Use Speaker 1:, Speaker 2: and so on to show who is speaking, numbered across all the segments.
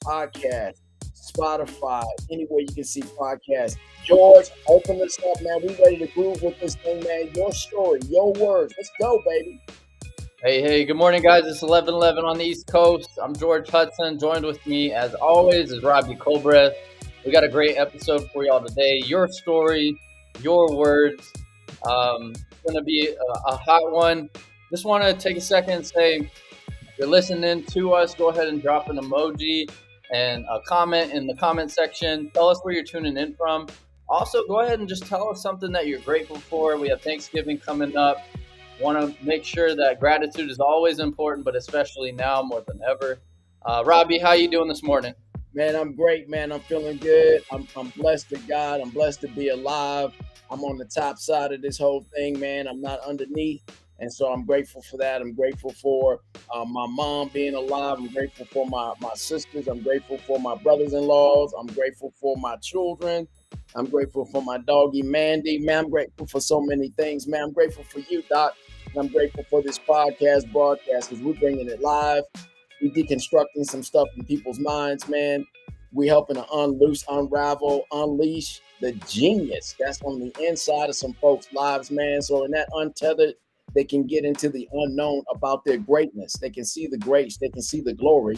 Speaker 1: Podcasts, Spotify, anywhere you can see podcasts. George, open this up, man. We ready to groove with this thing, man. Your story, your words. Let's go, baby.
Speaker 2: Hey, good morning, guys. It's 11:11 on the East Coast. I'm George Hudson. Joined with me, as always, is Robbie Colbreth. We got a great episode for y'all today. Your story, your words. It's going to be a hot one. Just want to take a second and say, if you're listening to us, go ahead and drop an emoji and a comment in the comment section. Tell us where you're tuning in from. Also, go ahead and just tell us something that you're grateful for. We have Thanksgiving coming up. Want to make sure that gratitude is always important, but especially now more than ever. Robbie, how you doing this morning?
Speaker 1: Man, I'm great, man. I'm feeling good. I'm blessed to God. I'm blessed to be alive. I'm on the top side of this whole thing, man. I'm not underneath. And so I'm grateful for that. I'm grateful for my mom being alive. I'm grateful for my sisters. I'm grateful for my brothers-in-laws. I'm grateful for my children. I'm grateful for my doggy Mandy. Man, I'm grateful for so many things, man. I'm grateful for you, Doc. And I'm grateful for this podcast broadcast because we're bringing it live. We deconstructing some stuff in people's minds, man. We helping to unloose, unravel, unleash the genius that's on the inside of some folks' lives, man. So in that untethered, they can get into the unknown about their greatness. They can see the grace. They can see the glory.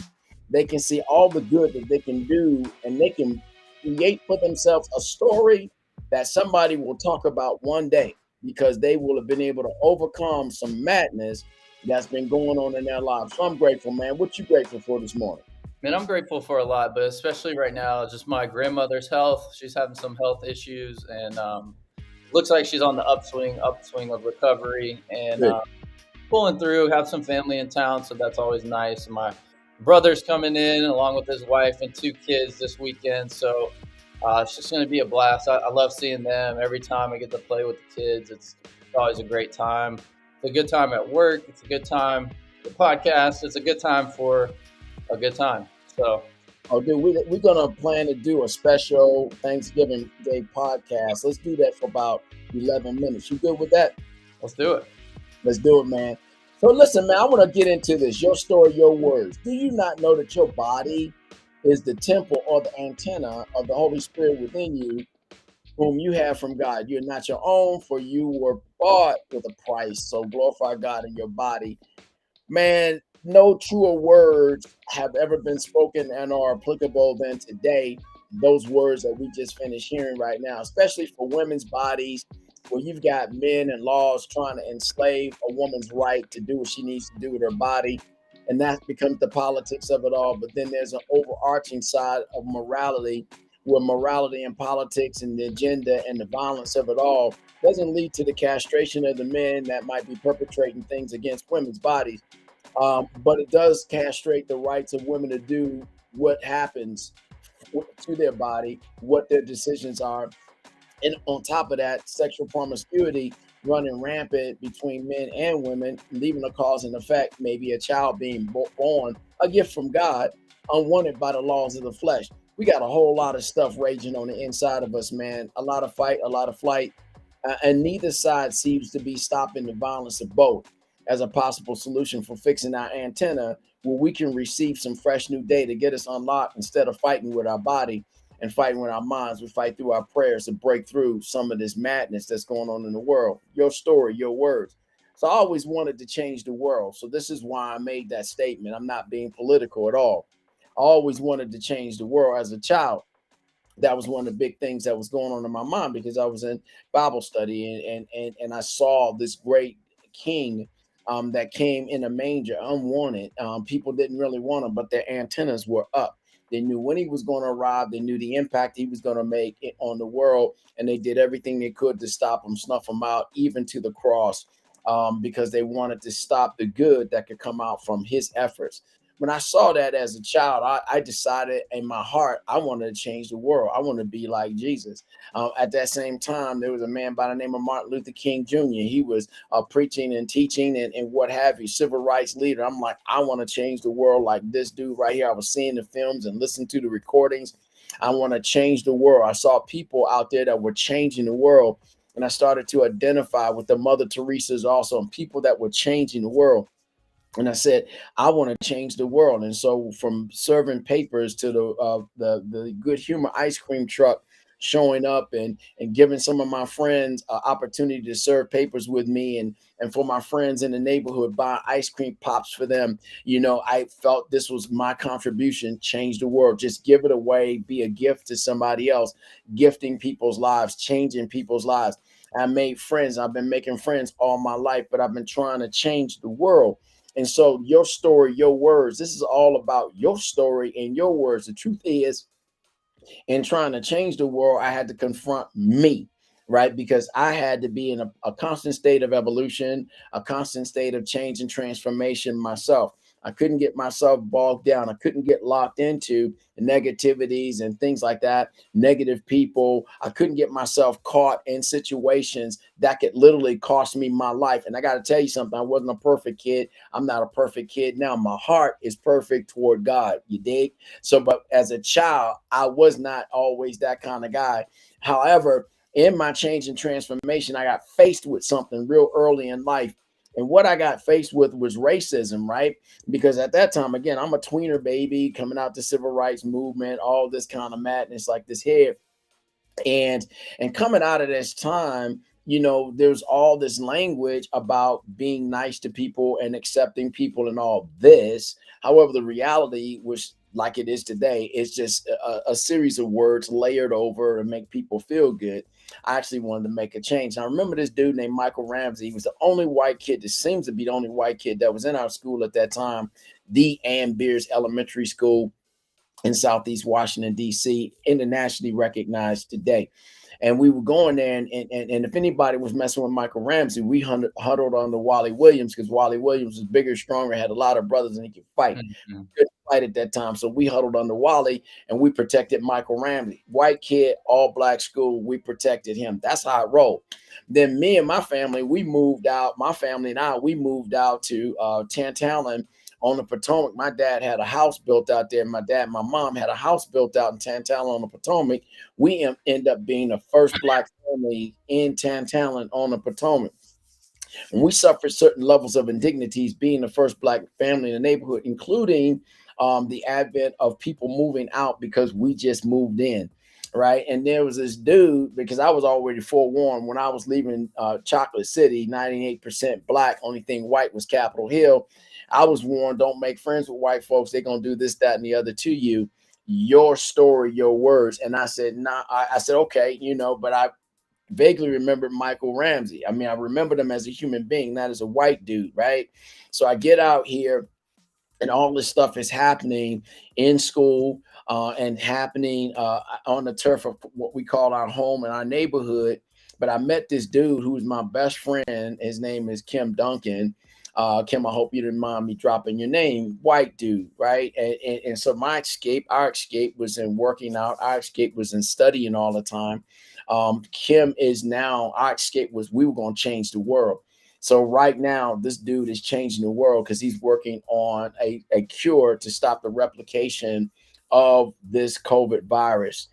Speaker 1: They can see all the good that they can do, and they can create for themselves a story that somebody will talk about one day because they will have been able to overcome some madness that's been going on in their lives. So I'm grateful, man. What you grateful for this morning?
Speaker 2: Man, I'm grateful for a lot, but especially right now, just my grandmother's health. She's having some health issues, and looks like she's on the upswing of recovery, and
Speaker 1: Good.
Speaker 2: pulling through. Have some family in town, so that's always nice. My brother's coming in along with his wife and two kids this weekend, so it's just going to be a blast. I love seeing them every time I get to play with the kids. It's always a great time. It's a good time at work. It's a good time for podcast. It's a good time for a good time. So
Speaker 1: Oh, dude, we're gonna plan to do a special Thanksgiving Day podcast. Let's do that for about 11 minutes. You good with that?
Speaker 2: let's do it.
Speaker 1: Let's do it, man. So listen, man, I want to get into this. Your story, your words. Do you not know that your body is the temple or the antenna of the Holy Spirit within you, whom you have from God? You're not your own, for you were bought with a price. So glorify God in your body. Man, no truer words have ever been spoken and are applicable than today. Those words that we just finished hearing right now, especially for women's bodies, where you've got men and laws trying to enslave a woman's right to do what she needs to do with her body. And that becomes the politics of it all. But then there's an overarching side of morality, where morality and politics and the agenda and the violence of it all doesn't lead to the castration of the men that might be perpetrating things against women's bodies, but it does castrate the rights of women to do what happens to their body, what their decisions are. And on top of that, sexual promiscuity running rampant between men and women, leaving a cause and effect, maybe a child being born, a gift from God, unwanted by the laws of the flesh. We got a whole lot of stuff raging on the inside of us, man. A lot of fight, a lot of flight, and neither side seems to be stopping the violence of both as a possible solution for fixing our antenna, where we can receive some fresh new data, get us unlocked instead of fighting with our body and fighting with our minds. We fight through our prayers to break through some of this madness that's going on in the world. Your story, your words. So I always wanted to change the world. So this is why I made that statement. I'm not being political at all. I always wanted to change the world as a child. That was one of the big things that was going on in my mind because I was in Bible study, and I saw this great king that came in a manger unwanted. People didn't really want him, but their antennas were up. They knew when he was going to arrive. They knew the impact he was going to make on the world, and they did everything they could to stop him, snuff him out, even to the cross, because they wanted to stop the good that could come out from his efforts. When I saw that as a child, I decided in my heart I wanted to change the world. I want to be like Jesus. At that same time, there was a man by the name of Martin Luther King Jr. He was preaching and teaching and what have you, civil rights leader. I'm like, I want to change the world like this dude right here. I was seeing the films and listening to the recordings. I want to change the world. I saw people out there that were changing the world. And I started to identify with the Mother Teresa's also, and people that were changing the world. And I said, I want to change the world. And so, from serving papers to the Good Humor ice cream truck showing up and giving some of my friends an opportunity to serve papers with me, and for my friends in the neighborhood buy ice cream pops for them. I felt this was my contribution, change the world, just give it away, be a gift to somebody else, gifting people's lives, changing people's lives. I made friends. I've been making friends all my life, but I've been trying to change the world. And so, your story, your words, this is all about your story and your words. The truth is, in trying to change the world, I had to confront me, right? Because I had to be in a constant state of evolution, a constant state of change and transformation myself. I couldn't get myself bogged down. I couldn't get locked into negativities and things like that, negative people. I couldn't get myself caught in situations that could literally cost me my life. And I got to tell you something, I wasn't a perfect kid. I'm not a perfect kid now. My heart is perfect toward God. You dig? So, but as a child, I was not always that kind of guy. However, in my change and transformation, I got faced with something real early in life. And what I got faced with was racism, right? Because at that time, again, I'm a tweener baby coming out the civil rights movement, all this kind of madness like this here. And coming out of this time, there's all this language about being nice to people and accepting people and all this. However, the reality was like it is today, it's just a series of words layered over to make people feel good. I actually wanted to make a change. I remember this dude named Michael Ramsey. He was the only white kid, that seems to be the only white kid that was in our school at that time, the Ann Beers Elementary School in Southeast Washington, D.C., internationally recognized today. And we were going there, and if anybody was messing with Michael Ramsey, we huddled on the Wally Williams, because Wally Williams was bigger, stronger, had a lot of brothers, and he could fight.
Speaker 2: Mhm.
Speaker 1: Couldn't fight at that time. So we huddled under Wally and we protected Michael Ramsey. White kid, all black school, we protected him. That's how it rolled. Then me and my family, we moved out. My family and I, we moved out to Tantalon on the Potomac. My dad had a house built out there. My mom had a house built out in Tantalon on the Potomac. We end up being the first black family in Tantalon on the Potomac. And we suffered certain levels of indignities being the first black family in the neighborhood, including the advent of people moving out because we just moved in. Right. And there was this dude, because I was already forewarned when I was leaving Chocolate City, 98% black, only thing white was Capitol Hill. I was warned, don't make friends with white folks. They're going to do this, that, and the other to you. Your story, your words. And I said, nah, I said, okay, but I vaguely remembered Michael Ramsey. I mean, I remembered him as a human being, not as a white dude, right? So I get out here, and all this stuff is happening in school and happening on the turf of what we call our home and our neighborhood. But I met this dude who's my best friend. His name is Kim Duncan. Kim, I hope you didn't mind me dropping your name. White dude, right? And so our escape was in working out. Our escape was in studying all the time. Kim is now, our escape was we were going to change the world. So right now, this dude is changing the world because he's working on a cure to stop the replication of this COVID virus,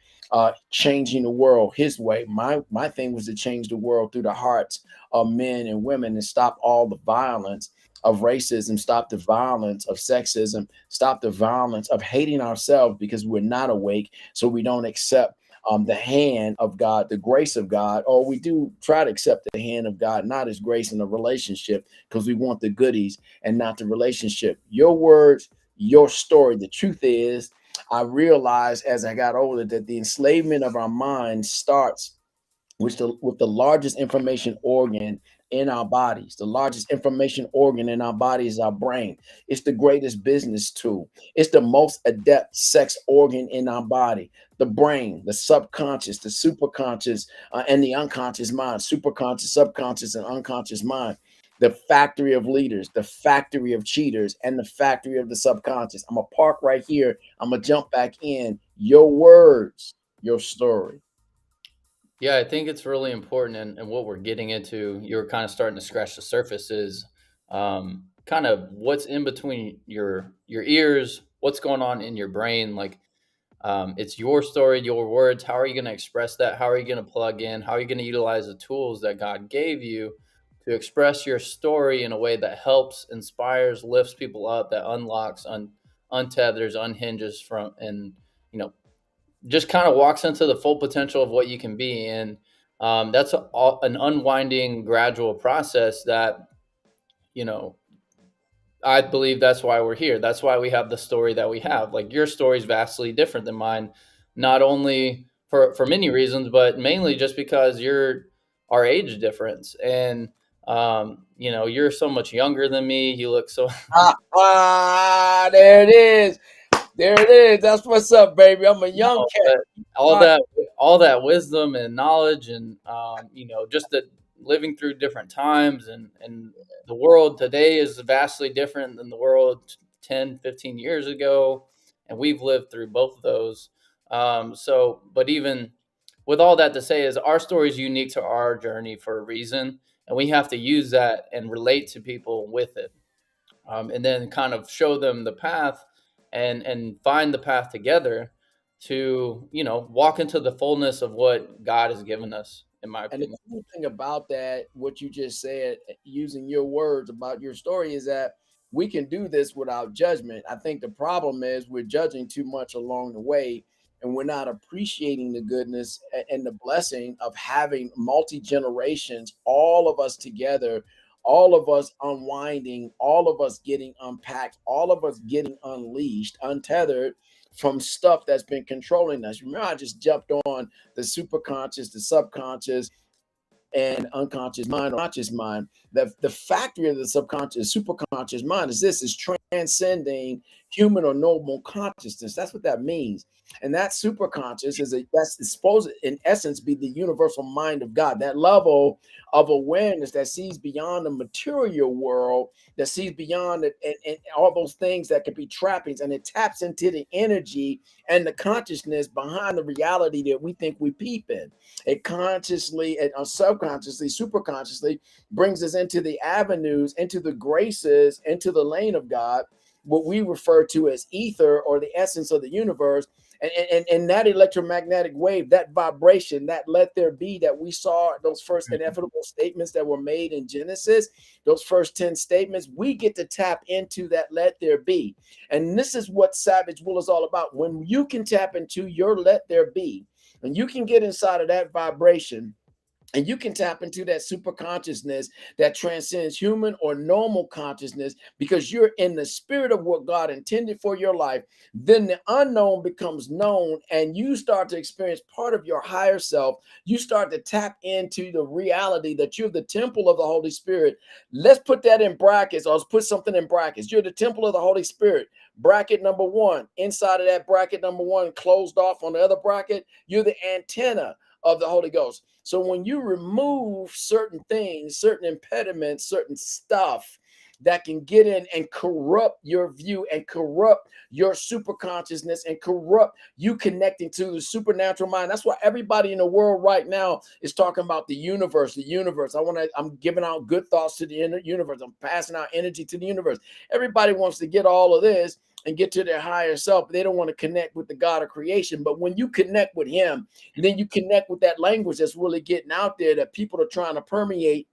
Speaker 1: changing the world his way. My thing was to change the world through the hearts of men and women and stop all the violence of racism, stop the violence of sexism, stop the violence of hating ourselves because we're not awake, so we don't accept the hand of God, the grace of God, or we do try to accept the hand of God, not as grace in a relationship, because we want the goodies and not the relationship. Your words, your story. The truth is, I realized as I got older that the enslavement of our mind starts with the largest information organ in our bodies. The largest information organ in our body is our brain. It's the greatest business tool. It's the most adept sex organ in our body. The brain, the subconscious, the superconscious, and the unconscious mind, superconscious, subconscious, and unconscious mind. The factory of leaders, the factory of cheaters, and the factory of the subconscious. I'm going to park right here. I'm going to jump back in. Your words, your story.
Speaker 2: Yeah, I think it's really important, and what we're getting into, you're kind of starting to scratch the surface is kind of what's in between your ears, what's going on in your brain. Like, it's your story, your words. How are you going to express that? How are you going to plug in? How are you going to utilize the tools that God gave you to express your story in a way that helps, inspires, lifts people up, that unlocks, untethers, unhinges from, and you know, just kind of walks into the full potential of what you can be. And that's an unwinding, gradual process that, you know, I believe that's why we're here. That's why we have the story that we have. Like, your story is vastly different than mine, not only for many reasons, but mainly just because you're our age difference. And you know, you're so much younger than me. You look so
Speaker 1: There it is. There it is. That's what's up, baby. I'm a young
Speaker 2: no,
Speaker 1: cat.
Speaker 2: but all
Speaker 1: Right.
Speaker 2: that all that wisdom and knowledge, and you know, just the living through different times, and the world today is vastly different than the world 10, 15 years ago, and we've lived through both of those. So, but even with all that to say, is our story is unique to our journey for a reason, and we have to use that and relate to people with it, and then kind of show them the path, and find the path together to, you know, walk into the fullness of what God has given us, in my
Speaker 1: And the
Speaker 2: opinion.
Speaker 1: cool thing about that, what you just said, using your words about your story, is that we can do this without judgment. I think the problem is we're judging too much along the way, and we're not appreciating the goodness and the blessing of having multi generations, all of us together, all of us unwinding, all of us getting unpacked, all of us getting unleashed, untethered from stuff that's been controlling us. Remember, I just jumped on the superconscious, the subconscious, and unconscious mind or conscious mind. The factory of the subconscious, superconscious mind is this: is transcending human or normal consciousness. That's what that means. And that superconscious that's supposed to, in essence, be the universal mind of God. That level of awareness that sees beyond the material world, that sees beyond it, and all those things that could be trappings, and it taps into the energy and the consciousness behind the reality that we think we peep in. It consciously and subconsciously, superconsciously brings us into the avenues, into the graces, into the lane of God, what we refer to as ether or the essence of the universe. And that electromagnetic wave, that vibration, that let there be that we saw, those first inevitable statements that were made in Genesis, those first 10 statements, we get to tap into that let there be. And this is what Savage Will is all about. When you can tap into your let there be, and you can get inside of that vibration, and you can tap into that super consciousness that transcends human or normal consciousness because you're in the spirit of what God intended for your life. Then the unknown becomes known, and you start to experience part of your higher self. You start to tap into the reality that you're the temple of the Holy Spirit. Let's put that in brackets, or let's put something in brackets. You're the temple of the Holy Spirit. Bracket number one. Inside of that bracket number one, closed off on the other bracket, you're the antenna of the Holy Ghost. So when you remove certain things, certain impediments, certain stuff that can get in and corrupt your view and corrupt your super consciousness and corrupt you connecting to the supernatural mind. That's why everybody in the world right now is talking about the universe, the universe. I'm giving out good thoughts to the universe. I'm passing out energy to the universe. Everybody wants to get all of this and get to their higher self. They don't want to connect with the God of creation. But when you connect with him, and then you connect with that language that's really getting out there that people are trying to permeate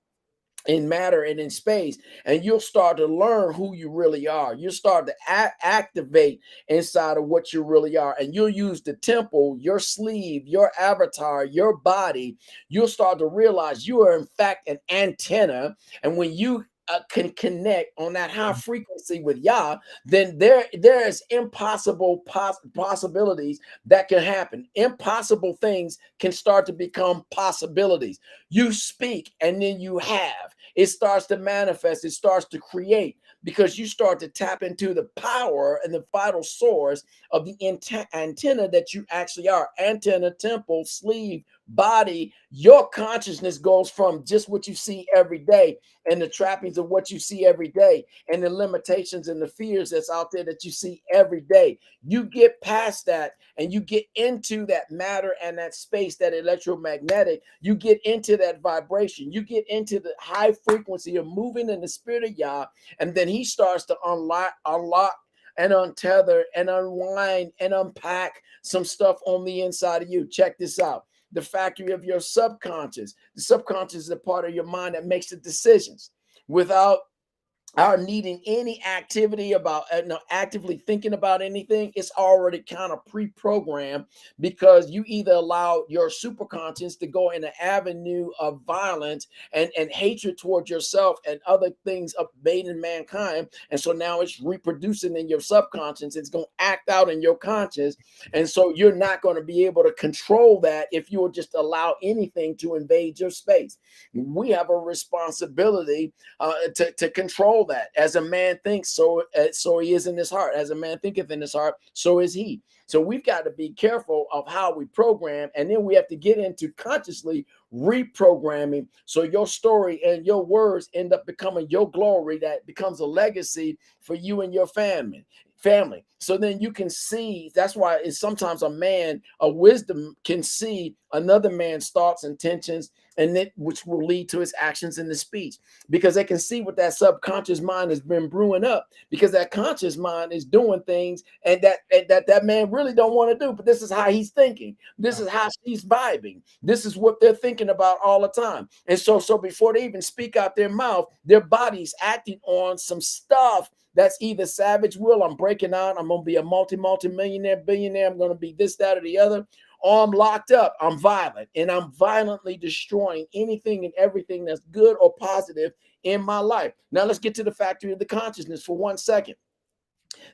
Speaker 1: in matter and in space, and you'll start to learn who you really are. You'll start to activate inside of what you really are, and you'll use the temple, your sleeve, your avatar, your body. You'll start to realize you are in fact an antenna, and when you can connect on that high frequency with Yah, then there is impossible possibilities that can happen. Impossible things can start to become possibilities. You speak and then you have. It starts to manifest, it starts to create because you start to tap into the power and the vital source of the antenna that you actually are. Antenna, temple, sleeve, body. Your consciousness goes from just what you see every day and the trappings of what you see every day and the limitations and the fears that's out there that you see every day. You get past that and you get into that matter and that space, that electromagnetic. You get into that vibration. You get into the high frequency of moving in the spirit of Yah, and then he starts to unlock and untether and unwind and unpack some stuff on the inside of you. Check this out. the factory of your subconscious. The subconscious is a part of your mind that makes the decisions without our needing any activity about no, actively thinking about anything. It's already kind of pre-programmed, because you either allow your superconscious to go in an avenue of violence and hatred towards yourself and other things of made in mankind, and so now it's reproducing in your subconscious. It's going to act out in your conscious, and so you're not going to be able to control that if you will just allow anything to invade your space. We have a responsibility to control that. As a man thinks, so he is in his heart. As a man thinketh in his heart, so is he. So we've got to be careful of how we program, and then we have to get into consciously reprogramming. So your story and your words end up becoming your glory, that becomes a legacy for you and your family. So then you can see. That's why it's sometimes a man of wisdom can see another man's thoughts, intentions, and that which will lead to his actions in the speech, because they can see what that subconscious mind has been brewing up, because that conscious mind is doing things and that man really don't want to do, but this is how he's thinking, this is how she's vibing, this is what they're thinking about all the time. And so before they even speak out their mouth, their body's acting on some stuff that's either savage will, I'm breaking out, I'm gonna be a multi-millionaire, billionaire, I'm gonna be this, that, or the other, or I'm locked up, I'm violent, and I'm violently destroying anything and everything that's good or positive in my life. Now let's get to the factory of the consciousness for 1 second.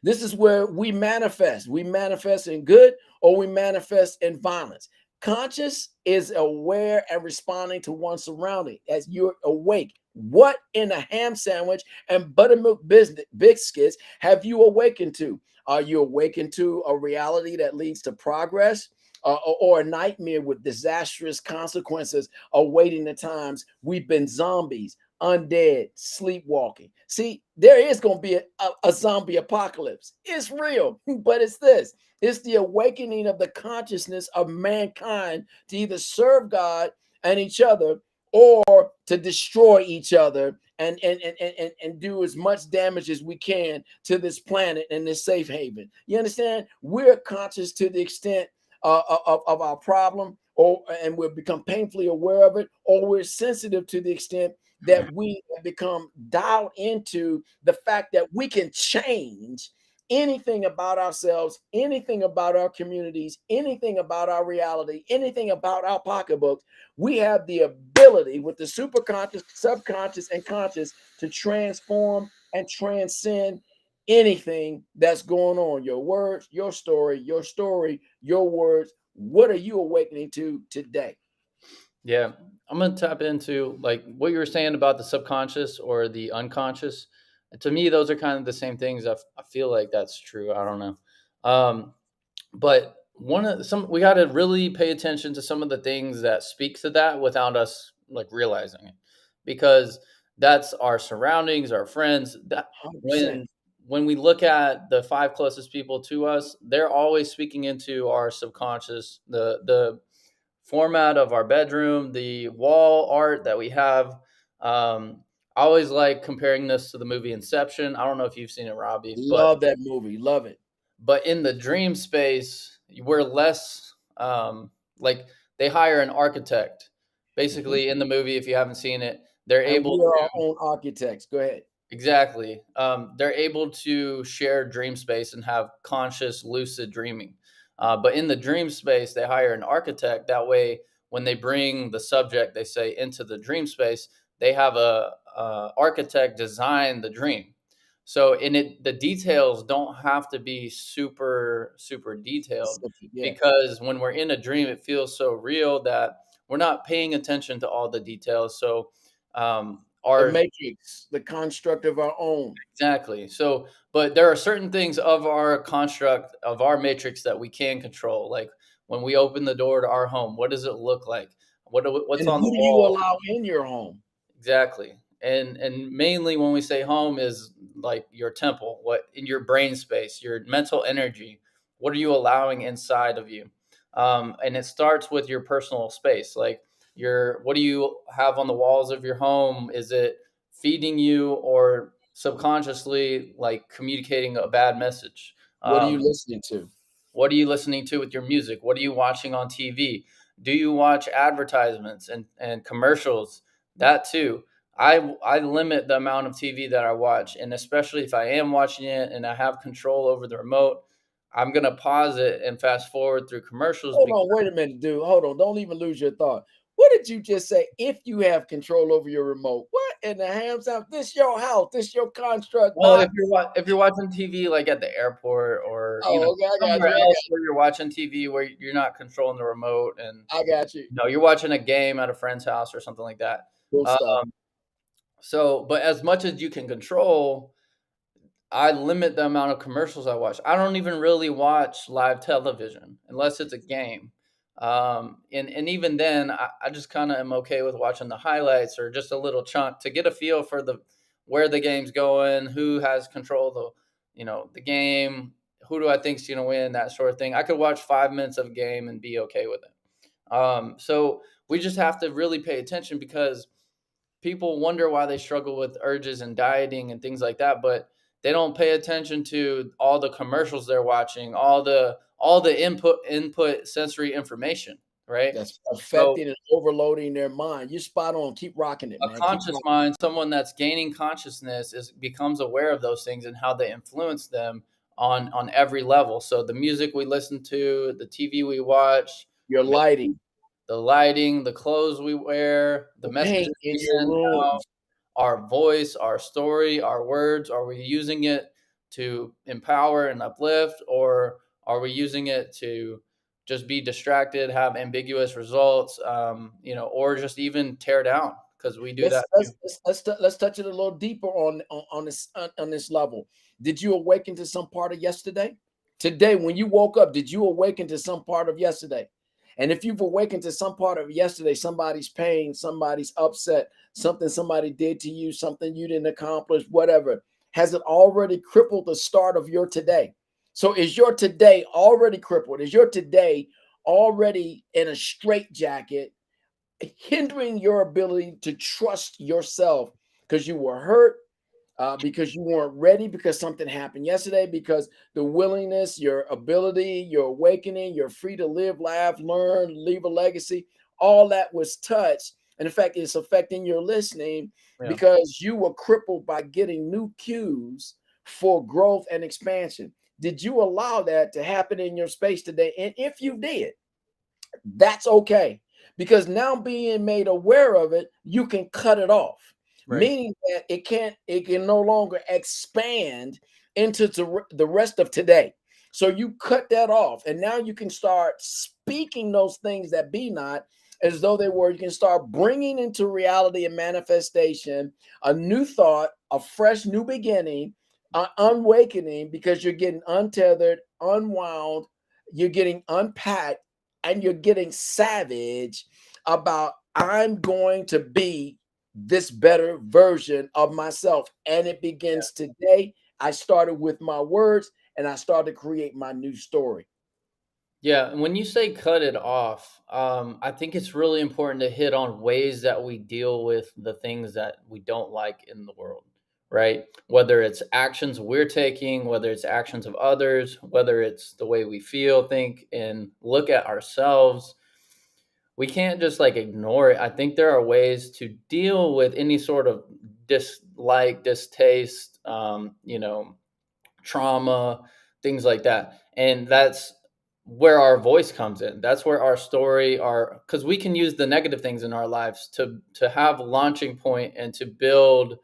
Speaker 1: This is where we manifest. We manifest in good, or we manifest in violence. Conscious is aware and responding to one's surrounding as you're awake. What in a ham sandwich and buttermilk biscuits have you awakened to? Are you awakened to a reality that leads to progress? Or a nightmare with disastrous consequences awaiting the times we've been zombies, undead, sleepwalking? See, there is going to be a zombie apocalypse. It's real, but it's this. It's the awakening of the consciousness of mankind to either serve God and each other, or to destroy each other and do as much damage as we can to this planet and this safe haven. You understand? We're conscious to the extent of our problem, or and we'll become painfully aware of it, or we're sensitive to the extent that we have become dialed into the fact that we can change anything about ourselves, anything about our communities, anything about our reality, anything about our pocketbooks. We have the ability with the superconscious, subconscious, and conscious to transform and transcend anything that's going on. Your words, your story, your words. What are you awakening to today?
Speaker 2: Yeah, I'm gonna tap into like what you were saying about the subconscious or the unconscious. To me, those are kind of the same things. I feel like that's true. I don't know, but one of some we got to really pay attention to some of the things that speak to that without us like realizing it, because that's our surroundings, our friends. That
Speaker 1: 100%.
Speaker 2: when we look at the five closest people to us, they're always speaking into our subconscious. The format of our bedroom, the wall art that we have. I always like comparing this to the movie Inception. I don't know if you've seen it, Robbie, but
Speaker 1: Love that movie. Love it.
Speaker 2: in the dream space, we're less like they hire an architect.
Speaker 1: Mhm.
Speaker 2: Basically, in the movie, if you haven't seen it, they're
Speaker 1: And
Speaker 2: able
Speaker 1: we are our
Speaker 2: to
Speaker 1: own architects. Go ahead.
Speaker 2: exactly. They're able to share dream space and have conscious, lucid dreaming. But in the dream space, they hire an architect. That way, when they bring the subject, they say into the dream space, they have a architect design the dream. So in it, the details don't have to be super detailed,
Speaker 1: Specific, yeah.
Speaker 2: because when we're in a dream, it feels so real that we're not paying attention to all the details. So
Speaker 1: The
Speaker 2: our
Speaker 1: matrix, the construct of our own.
Speaker 2: exactly. So, but there are certain things of our construct, of our matrix that we can control. Like when we open the door to our home, what does it look like? What's
Speaker 1: And
Speaker 2: on the
Speaker 1: who do you
Speaker 2: wall?
Speaker 1: allow in your home?
Speaker 2: Exactly. And mainly when we say home is like your temple, what in your brain space, your mental energy, what are you allowing inside of you? And it starts with your personal space. Like your what do you have on the walls of your home? Is it feeding you or subconsciously like communicating a bad message?
Speaker 1: What are you
Speaker 2: Um,
Speaker 1: listening to?
Speaker 2: What are you listening to with your music? What are you watching on TV? Do you watch advertisements and commercials? That too. I limit the amount of TV that I watch, and especially if I am watching it and I have control over the remote, I'm gonna pause it and fast forward through commercials
Speaker 1: Hold
Speaker 2: because
Speaker 1: on, wait a minute, dude. Hold on. Don't even lose your thought. What did you just say? If you have control over your remote, what in the hams out? This your house. This your construct,
Speaker 2: well,
Speaker 1: Doc.
Speaker 2: if you're watching TV like at the airport or
Speaker 1: Oh, okay. I got
Speaker 2: somewhere
Speaker 1: you.
Speaker 2: else where you're watching TV where you're not controlling the remote and
Speaker 1: I got you.
Speaker 2: you're watching a game at a friend's house or something like that.
Speaker 1: Cool
Speaker 2: Uh,
Speaker 1: stuff.
Speaker 2: so, but as much as you can control, I limit the amount of commercials I watch. I don't even really watch live television unless it's a game. And even then, I just kind of am okay with watching the highlights or just a little chunk to get a feel for the where the game's going, who has control of the game, who do I think's going to win, that sort of thing. I could watch 5 minutes of a game and be okay with it. So we just have to really pay attention because people wonder why they struggle with urges and dieting and things like that, but they don't pay attention to all the commercials they're watching, all the input sensory information, right?
Speaker 1: That's
Speaker 2: So
Speaker 1: affecting and overloading their mind. You spot on. Keep rocking it,
Speaker 2: a
Speaker 1: man. Keep
Speaker 2: conscious
Speaker 1: rocking.
Speaker 2: mind, someone that's gaining consciousness, becomes aware of those things and how they influence them on every level. So the music we listen to, the TV we watch,
Speaker 1: Your lighting,
Speaker 2: the lighting, the clothes we wear, the
Speaker 1: the paint
Speaker 2: messages we
Speaker 1: in your
Speaker 2: send out,
Speaker 1: rooms.
Speaker 2: our voice, our story, our words. Are we using it to empower and uplift, or are we using it to just be distracted, have ambiguous results, or just even tear down? Because we do
Speaker 1: Let's
Speaker 2: that too.
Speaker 1: let's let's let's, let's touch it a little deeper on this level. Did you awaken to some part of yesterday? Today, when you woke up, did you awaken to some part of yesterday? And if you've awakened to some part of yesterday, somebody's pain, somebody's upset, something somebody did to you, something you didn't accomplish, whatever, has it already crippled the start of your today? So is your today already crippled? Is your today already in a straitjacket, hindering your ability to trust yourself because you were hurt, because you weren't ready, because something happened yesterday, because the willingness, your ability, your awakening, you're free to live, laugh, learn, leave a legacy, all that was touched. And in fact, it's affecting your listening
Speaker 2: Yeah.
Speaker 1: because you were crippled by getting new cues for growth and expansion. Did you allow that to happen in your space today? And if you did, that's okay, because now being made aware of it, you can cut it off,
Speaker 2: Right.
Speaker 1: meaning that it can no longer expand into the rest of today. So you cut that off, and now you can start speaking those things that be not as though they were. You can start bringing into reality and manifestation a new thought, a fresh new beginning, unwakening, because you're getting untethered, unwound, you're getting unpacked, and you're getting savage about, I'm going to be this better version of myself. And it begins today. I started with my words and I started to create my new story.
Speaker 2: Yeah, and when you say cut it off, I think it's really important to hit on ways that we deal with the things that we don't like in the world, right? Whether it's actions we're taking, whether it's actions of others, whether it's the way we feel, think, and look at ourselves. We can't just like ignore it. I think there are ways to deal with any sort of dislike, distaste, trauma, things like that. And that's where our voice comes in. That's where our story, our because we can use the negative things in our lives to have a launching point and to build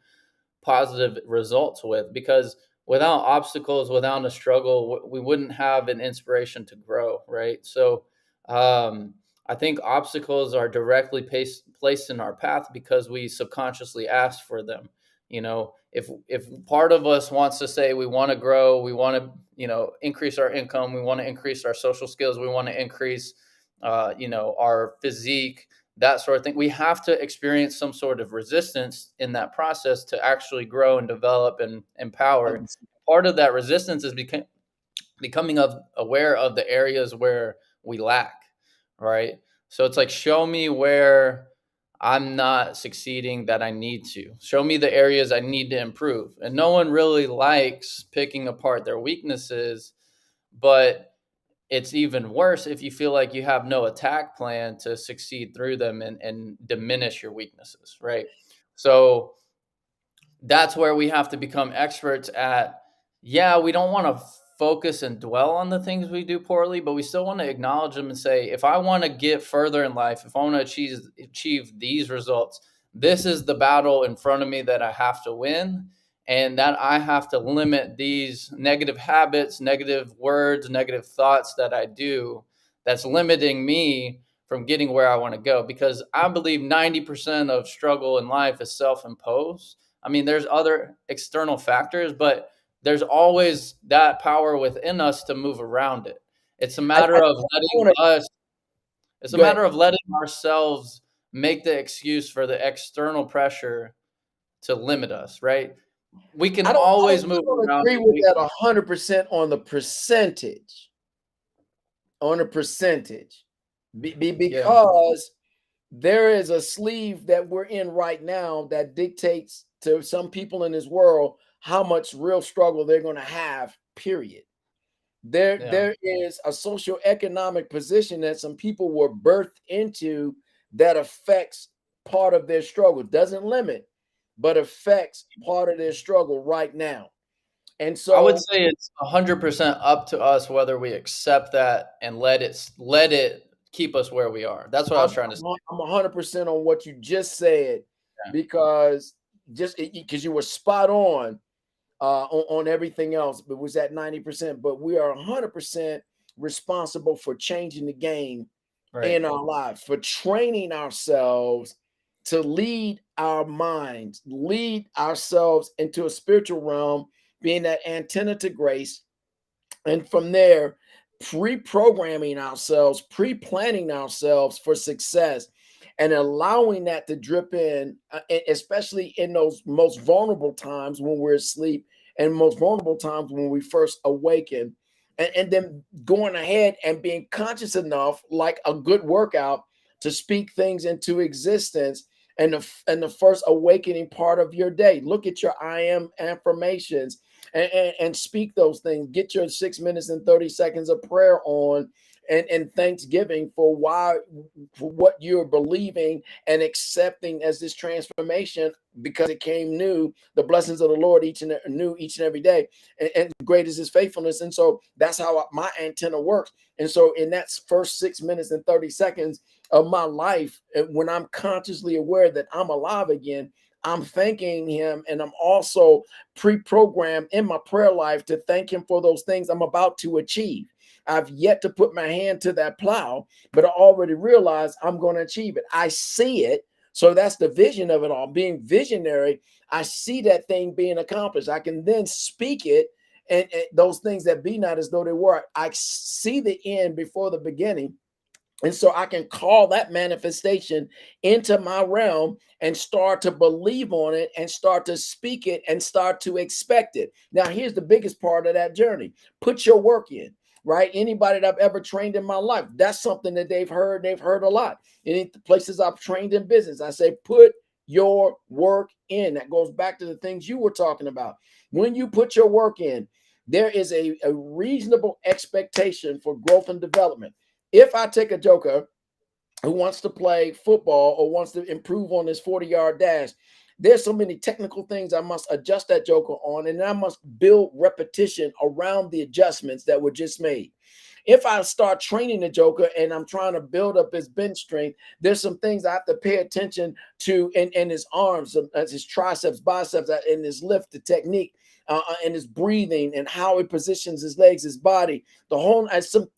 Speaker 2: positive results with, because without obstacles, without a struggle, we wouldn't have an inspiration to grow, right? So I think obstacles are directly placed in our path because we subconsciously ask for them. If part of us wants to say we want to grow, we want to increase our income, we want to increase our social skills, we want to increase our physique, that sort of thing. We have to experience some sort of resistance in that process to actually grow and develop and empower. Part of that resistance is becoming aware of the areas where we lack, right? So it's like, show me where I'm not succeeding that I need to. Show me the areas I need to improve. And no one really likes picking apart their weaknesses, but it's even worse if you feel like you have no attack plan to succeed through them and diminish your weaknesses, right? So that's where we have to become experts at. Yeah, we don't want to focus and dwell on the things we do poorly, but we still want to acknowledge them and say, if I want to get further in life, if I want to achieve these results, this is the battle in front of me that I have to win, and that I have to limit these negative habits, negative words, negative thoughts that I do that's limiting me from getting where I want to go, because I believe 90% of struggle in life is self-imposed. I mean, there's other external factors, but there's always that power within us to move around it. It's a matter of letting
Speaker 1: want
Speaker 2: us, it's
Speaker 1: to
Speaker 2: a
Speaker 1: go ahead.
Speaker 2: matter of letting ourselves make the excuse for the external pressure to limit us, right? We can always
Speaker 1: I
Speaker 2: move
Speaker 1: don't
Speaker 2: around
Speaker 1: agree
Speaker 2: it.
Speaker 1: with that 100% on the percentage. On a percentage,
Speaker 2: Yeah,
Speaker 1: because there is a sleeve that we're in right now that dictates to some people in this world how much real struggle they're going to have. Period.
Speaker 2: yeah.
Speaker 1: There is a socioeconomic position that some people were birthed into that affects part of their struggle. Doesn't limit, but affects part of their struggle right now. And
Speaker 2: I would
Speaker 1: so
Speaker 2: say it's 100% up to us whether we accept that and let it keep us where we are. That's what I was trying to say.
Speaker 1: I'm 100% on what you just said,
Speaker 2: Yeah,
Speaker 1: because just because you were spot on everything else, but was at 90%. But we are 100% responsible for changing the game
Speaker 2: right.
Speaker 1: in our lives, for training ourselves to lead our minds, lead ourselves into a spiritual realm, being that antenna to grace, and from there, pre-programming ourselves, pre-planning ourselves for success, and allowing that to drip in, especially in those most vulnerable times when we're asleep, and most vulnerable times when we first awaken. And then going ahead and being conscious enough, like a good workout, to speak things into existence. And the first awakening part of your day, look at your I am affirmations, and speak those things. Get your 6 minutes and 30 seconds of prayer on, and thanksgiving for why, for what you're believing and accepting as this transformation, because it came new. The blessings of the Lord each and every day, and great is His faithfulness. And so that's how my antenna works. And so in that first 6 minutes and 30 seconds of my life, when I'm consciously aware that I'm alive again, I'm thanking Him, and I'm also pre-programmed in my prayer life to thank Him for those things I'm about to achieve. I've yet to put my hand to that plow, but I already realize I'm going to achieve it. I see it. So that's the vision of it all. Being visionary, I see that thing being accomplished. I can then speak it, and those things that be not as though they were. I see the end before the beginning, and so I can call that manifestation into my realm and start to believe on it and start to speak it and start to expect it. Now, here's the biggest part of that journey: put your work in. Right? Anybody that I've ever trained in my life, that's something that they've heard a lot. Any places I've trained in business, I say, put your work in. That goes back to the things you were talking about. When you put your work in, there is a reasonable expectation for growth and development. If I take a joker who wants to play football or wants to improve on his 40-yard dash, there's so many technical things I must adjust that joker on, and I must build repetition around the adjustments that were just made. If I start training the joker and I'm trying to build up his bench strength, there's some things I have to pay attention to in his arms, his triceps, biceps, in his lift, the technique, and his breathing, and how he positions his legs, his body, the whole, and some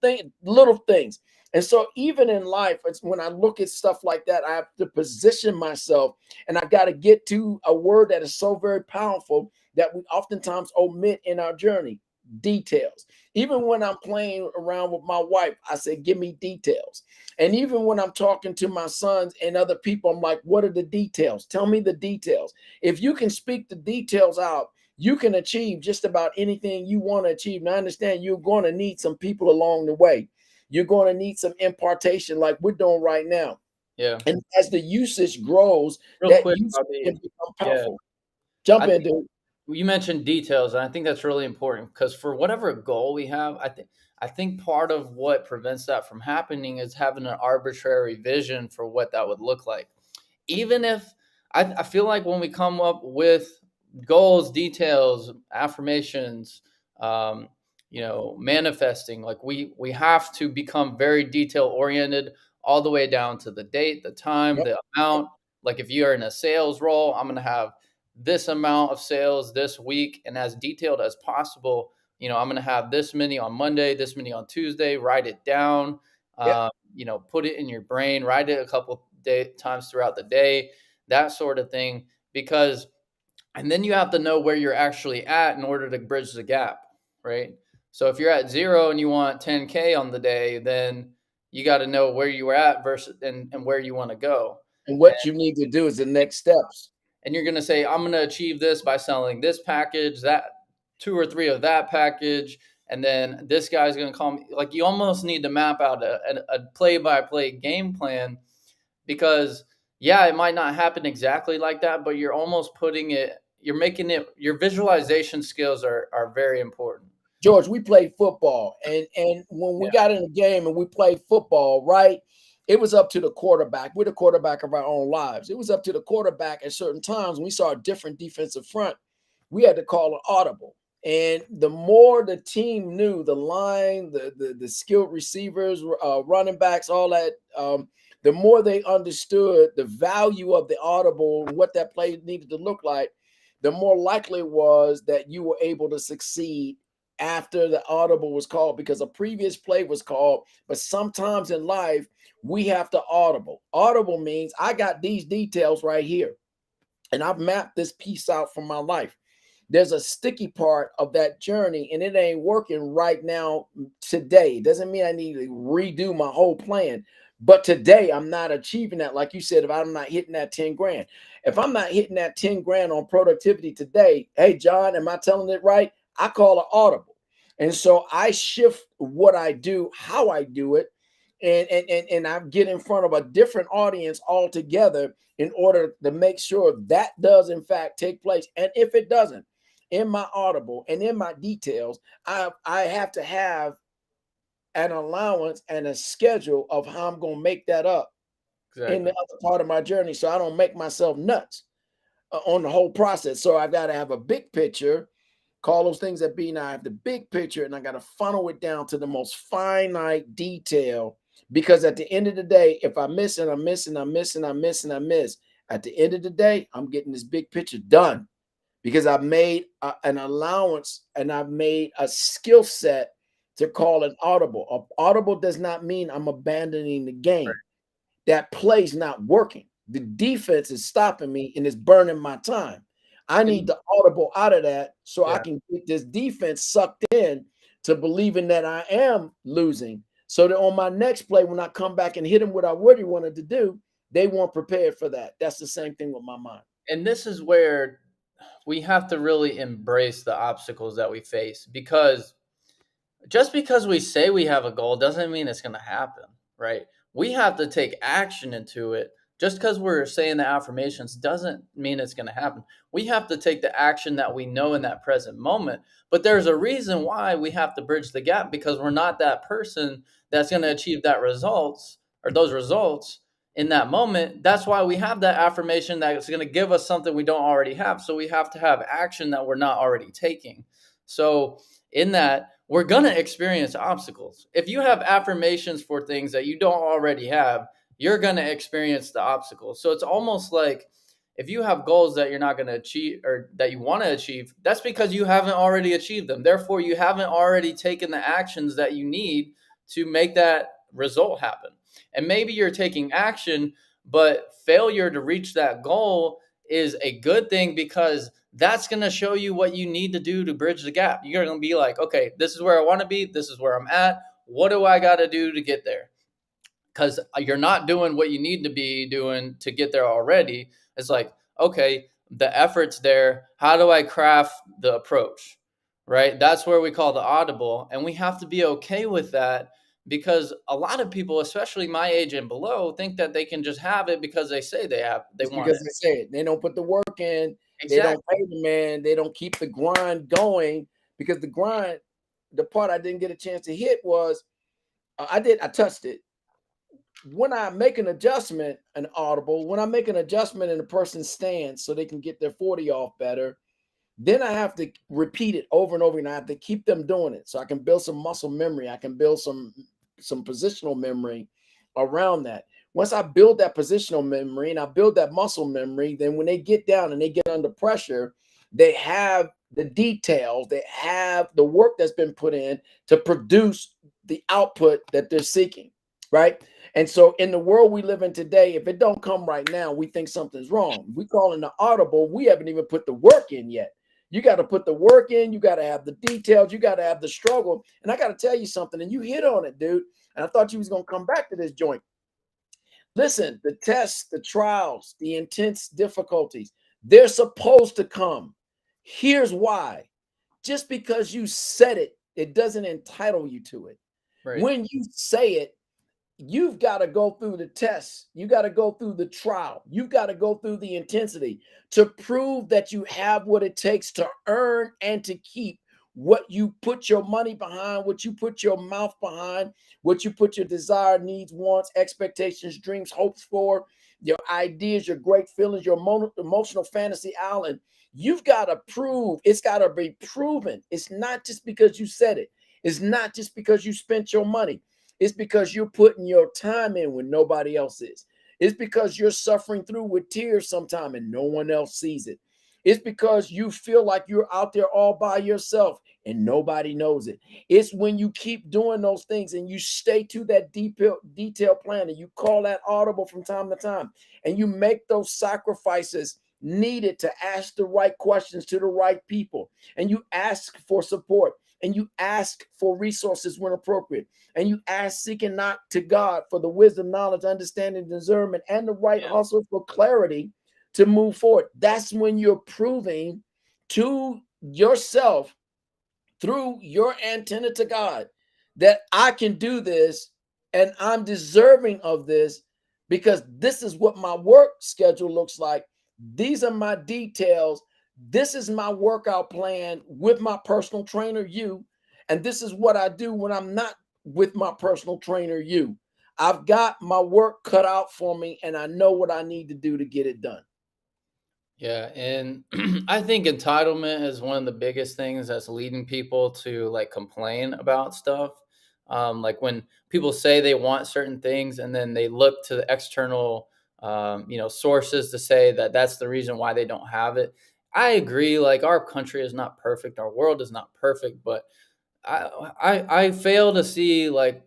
Speaker 1: little things. And so, even in life, it's when I look at stuff like that, I have to position myself, and I've got to get to a word that is so very powerful that we oftentimes omit in our journey: details. Even when I'm playing around with my wife, I say, give me details. And even when I'm talking to my sons and other people, I'm like, what are the details? Tell me the details. If you can speak the details out, you can achieve just about anything you want to achieve. Now, I understand you're going to need some people along the way. You're going to need some impartation like we're doing right now.
Speaker 2: Yeah.
Speaker 1: And as the usage grows,
Speaker 2: Real
Speaker 1: that
Speaker 2: quick,
Speaker 1: usage
Speaker 2: Bobby.
Speaker 1: can become
Speaker 2: Yeah.
Speaker 1: powerful. Jump
Speaker 2: I
Speaker 1: in,
Speaker 2: think
Speaker 1: dude.
Speaker 2: you mentioned details, and I think that's really important because for whatever goal we have, I think part of what prevents that from happening is having an arbitrary vision for what that would look like. Even if I feel like when we come up with goals, details, affirmations, um, manifesting, like we have to become very detail oriented all the way down to the date, the time,
Speaker 1: Yep.
Speaker 2: the amount. Like if you're in a sales role, I'm going to have this amount of sales this week, and as detailed as possible. I'm going to have this many on Monday, this many on Tuesday. Write it down.
Speaker 1: Yep.
Speaker 2: Put it in your brain. Write it a couple times throughout the day, that sort of thing. Because, and then you have to know where you're actually at in order to bridge the gap, right? So if you're at 0 and you want 10K on the day, then you got to know where you were at versus and where you want to go.
Speaker 1: And what you need to do is the next steps.
Speaker 2: And you're going to say, I'm going to achieve this by selling this package, that 2 or 3 of that package. And then this guy's going to call me. Like, you almost need to map out a play-by-play game plan, because yeah, it might not happen exactly like that, but you're almost you're making it, your visualization skills are very important.
Speaker 1: George, we played football, and when we
Speaker 2: Yeah.
Speaker 1: got in the game and we played football, right? It was up to the quarterback. We're the quarterback of our own lives. It was up to the quarterback at certain times when we saw a different defensive front. We had to call an audible. And the more the team knew, the line, the skilled receivers, running backs, all that, the more they understood the value of the audible and what that play needed to look like, the more likely it was that you were able to succeed after the audible was called, because a previous play was called. But sometimes in life, we have to audible. Audible means I got these details right here, and I've mapped this piece out for my life. There's a sticky part of that journey, and it ain't working right now today. It doesn't mean I need to redo my whole plan. But today I'm not achieving that. Like you said, if I'm not hitting that 10 grand, if I'm not hitting that 10 grand on productivity today, hey, John, am I telling it right? I call it audible. And so I shift what I do, how I do it, and I get in front of a different audience altogether in order to make sure that does in fact take place. And if it doesn't, in my audible and in my details, I have to have an allowance and a schedule of how I'm going to make that up in
Speaker 2: Exactly.
Speaker 1: the other part of my journey, so I don't make myself nuts on the whole process. So I've got to have a big picture, call those things that be. Now I have the big picture, and I got to funnel it down to the most finite detail. Because at the end of the day, if I miss and I miss and I miss and I miss and I miss, at the end of the day, I'm getting this big picture done, because I've made an allowance and I've made a skill set to call an audible. An audible does not mean I'm abandoning the game. That play's not working. The defense is stopping me and it's burning my time. I need
Speaker 2: And
Speaker 1: the audible out of that so I
Speaker 2: yeah.
Speaker 1: can get this defense sucked in to believing that I am losing. So that on my next play, when I come back and hit them what I really wanted to do, they weren't prepared for that. That's the same thing with my mind.
Speaker 2: And this is where we have to really embrace the obstacles that we face, because just because we say we have a goal doesn't mean it's going to happen, right? We have to take action into it. Just because we're saying the affirmations doesn't mean it's going to happen. We have to take the action that we know in that present moment. But there's a reason why we have to bridge the gap, because we're not that person that's going to achieve that results or those results in that moment. That's why we have that affirmation that's going to give us something we don't already have. So we have to have action that we're not already taking. So in that, we're going to experience obstacles. If you have affirmations for things that you don't already have, you're going to experience the obstacles. So it's almost like if you have goals that you're not going to achieve or that you want to achieve, that's because you haven't already achieved them. Therefore, you haven't already taken the actions that you need to make that result happen. And maybe you're taking action, but failure to reach that goal is a good thing, because that's going to show you what you need to do to bridge the gap. You're going to be like, okay, this is where I want to be. This is where I'm at. What do I got to do to get there? Because you're not doing what you need to be doing to get there already. It's like, okay, the effort's there. How do I craft the approach? Right? That's where we call the audible. And we have to be okay with that, because a lot of people, especially my age and below, think that they can just have it because they
Speaker 1: Just
Speaker 2: want
Speaker 1: because
Speaker 2: it.
Speaker 1: they say it. They don't put the work in. They don't
Speaker 2: Exactly.
Speaker 1: pay the man. They don't keep the grind going, because the grind, the part I didn't get a chance to hit was I touched it. When I make an adjustment, an audible, when I make an adjustment in a person's stance so they can get their 40 off better, then I have to repeat it over and over, and I have to keep them doing it so I can build some muscle memory. I can build some positional memory around that. Once I build that positional memory and I build that muscle memory, then when they get down and they get under pressure, they have the details, they have the work that's been put in to produce the output that they're seeking, right? And so in the world we live in today, if it don't come right now, we think something's wrong. We call it the audible. We haven't even put the work in yet. You got to put the work in. You got to have the details. You got to have the struggle. And I got to tell you something, and you hit on it, dude. And I thought you was going to come back to this joint. Listen, the tests, the trials, the intense difficulties, they're supposed to come. Here's why. Just because you said it, it doesn't entitle you to it.
Speaker 2: Right.
Speaker 1: When you say it, you've got to go through the tests. You got to go through the trial. You've got to go through the intensity to prove that you have what it takes to earn and to keep what you put your money behind, what you put your mouth behind, what you put your desire, needs, wants, expectations, dreams, hopes for, your ideas, your great feelings, your emotional fantasy island. You've got to prove, it's got to be proven. It's not just because you said it. It's not just because you spent your money. It's because you're putting your time in when nobody else is. It's because you're suffering through with tears sometime and no one else sees it. It's because you feel like you're out there all by yourself and nobody knows it. It's when you keep doing those things and you stay to that detailed plan and you call that audible from time to time and you make those sacrifices needed to ask the right questions to the right people and you ask for support and you ask for resources when appropriate and you ask seeking not to God for the wisdom, knowledge, understanding, discernment, and the right
Speaker 2: Yeah.
Speaker 1: hustle for clarity to move forward. That's when you're proving to yourself through your antenna to God that I can do this and I'm deserving of this because this is what my work schedule looks like. These are my details. This is my workout plan with my personal trainer, you. And this is what I do when I'm not with my personal trainer, you. I've got my work cut out for me and I know what I need to do to get it done.
Speaker 2: Yeah, and I think entitlement is one of the biggest things that's leading people to like complain about stuff. Like when people say they want certain things and then they look to the external, sources to say that that's the reason why they don't have it. I agree. Like our country is not perfect, our world is not perfect, but I fail to see like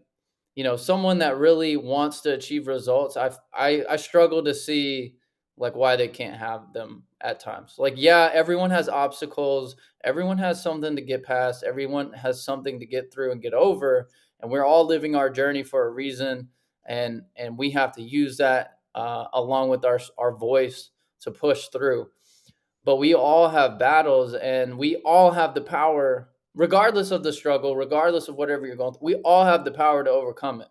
Speaker 2: someone that really wants to achieve results. I struggle to see like why they can't have them at times. Like yeah, everyone has obstacles, everyone has something to get past, everyone has something to get through and get over, and we're all living our journey for a reason, and we have to use that along with our voice to push through. But we all have battles and we all have the power, regardless of the struggle, regardless of whatever you're going through, we all have the power to overcome it.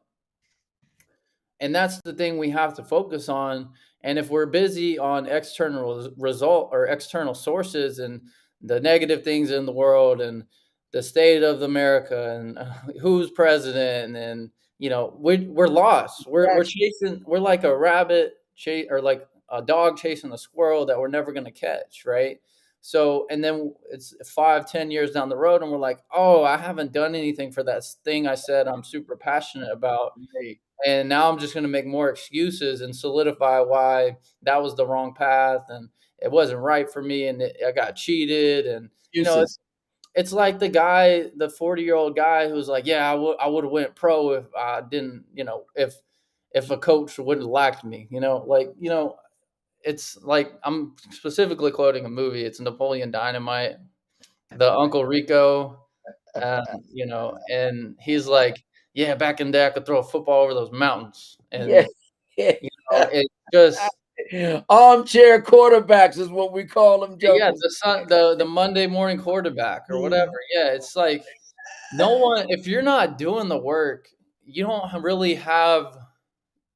Speaker 2: And that's the thing we have to focus on. And if we're busy on external result or external sources and the negative things in the world and the state of America and who's president and we're lost. We're
Speaker 1: Exactly.
Speaker 2: chasing. We're like a rabbit chase or like a dog chasing a squirrel that we're never going to catch, right? So and then it's 5, 10 years down the road, and we're like, oh, I haven't done anything for that thing I said I'm super passionate about,
Speaker 1: Hey,
Speaker 2: and now I'm just going to make more excuses and solidify why that was the wrong path and it wasn't right for me and I got cheated. And
Speaker 1: excuses.
Speaker 2: it's like the 40-year-old guy who's like, yeah, I would have went pro if I didn't, if a coach wouldn't have liked me, it's like I'm specifically quoting a movie. It's Napoleon Dynamite, the Uncle Rico, um, and he's like, yeah, back in the day I could throw a football over those mountains,
Speaker 1: Yeah.
Speaker 2: and it's just
Speaker 1: Armchair quarterbacks is what we call them
Speaker 2: yeah,
Speaker 1: jokers.
Speaker 2: the Monday morning quarterback or whatever. Yeah, it's like no one. If you're not doing the work, you don't really have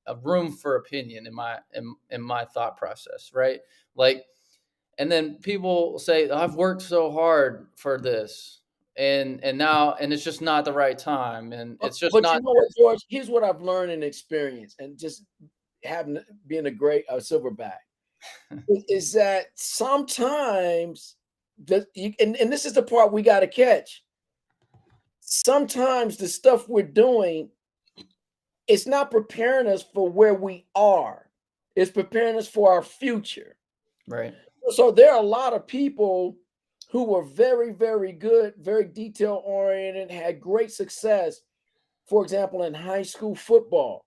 Speaker 2: a room for opinion in my thought process, right? Like, and then people say, I've worked so hard for this. and now and it's just not the right time, and it's just
Speaker 1: But you
Speaker 2: not.
Speaker 1: know what, George? Here's what I've learned and experienced, and just having being a great silverback is that sometimes and this is the part we got to catch. Sometimes the stuff we're doing, it's not preparing us for where we are. It's preparing us for our future.
Speaker 2: Right.
Speaker 1: So there are a lot of people who were very, very good, very detail oriented, had great success, for example, in high school football,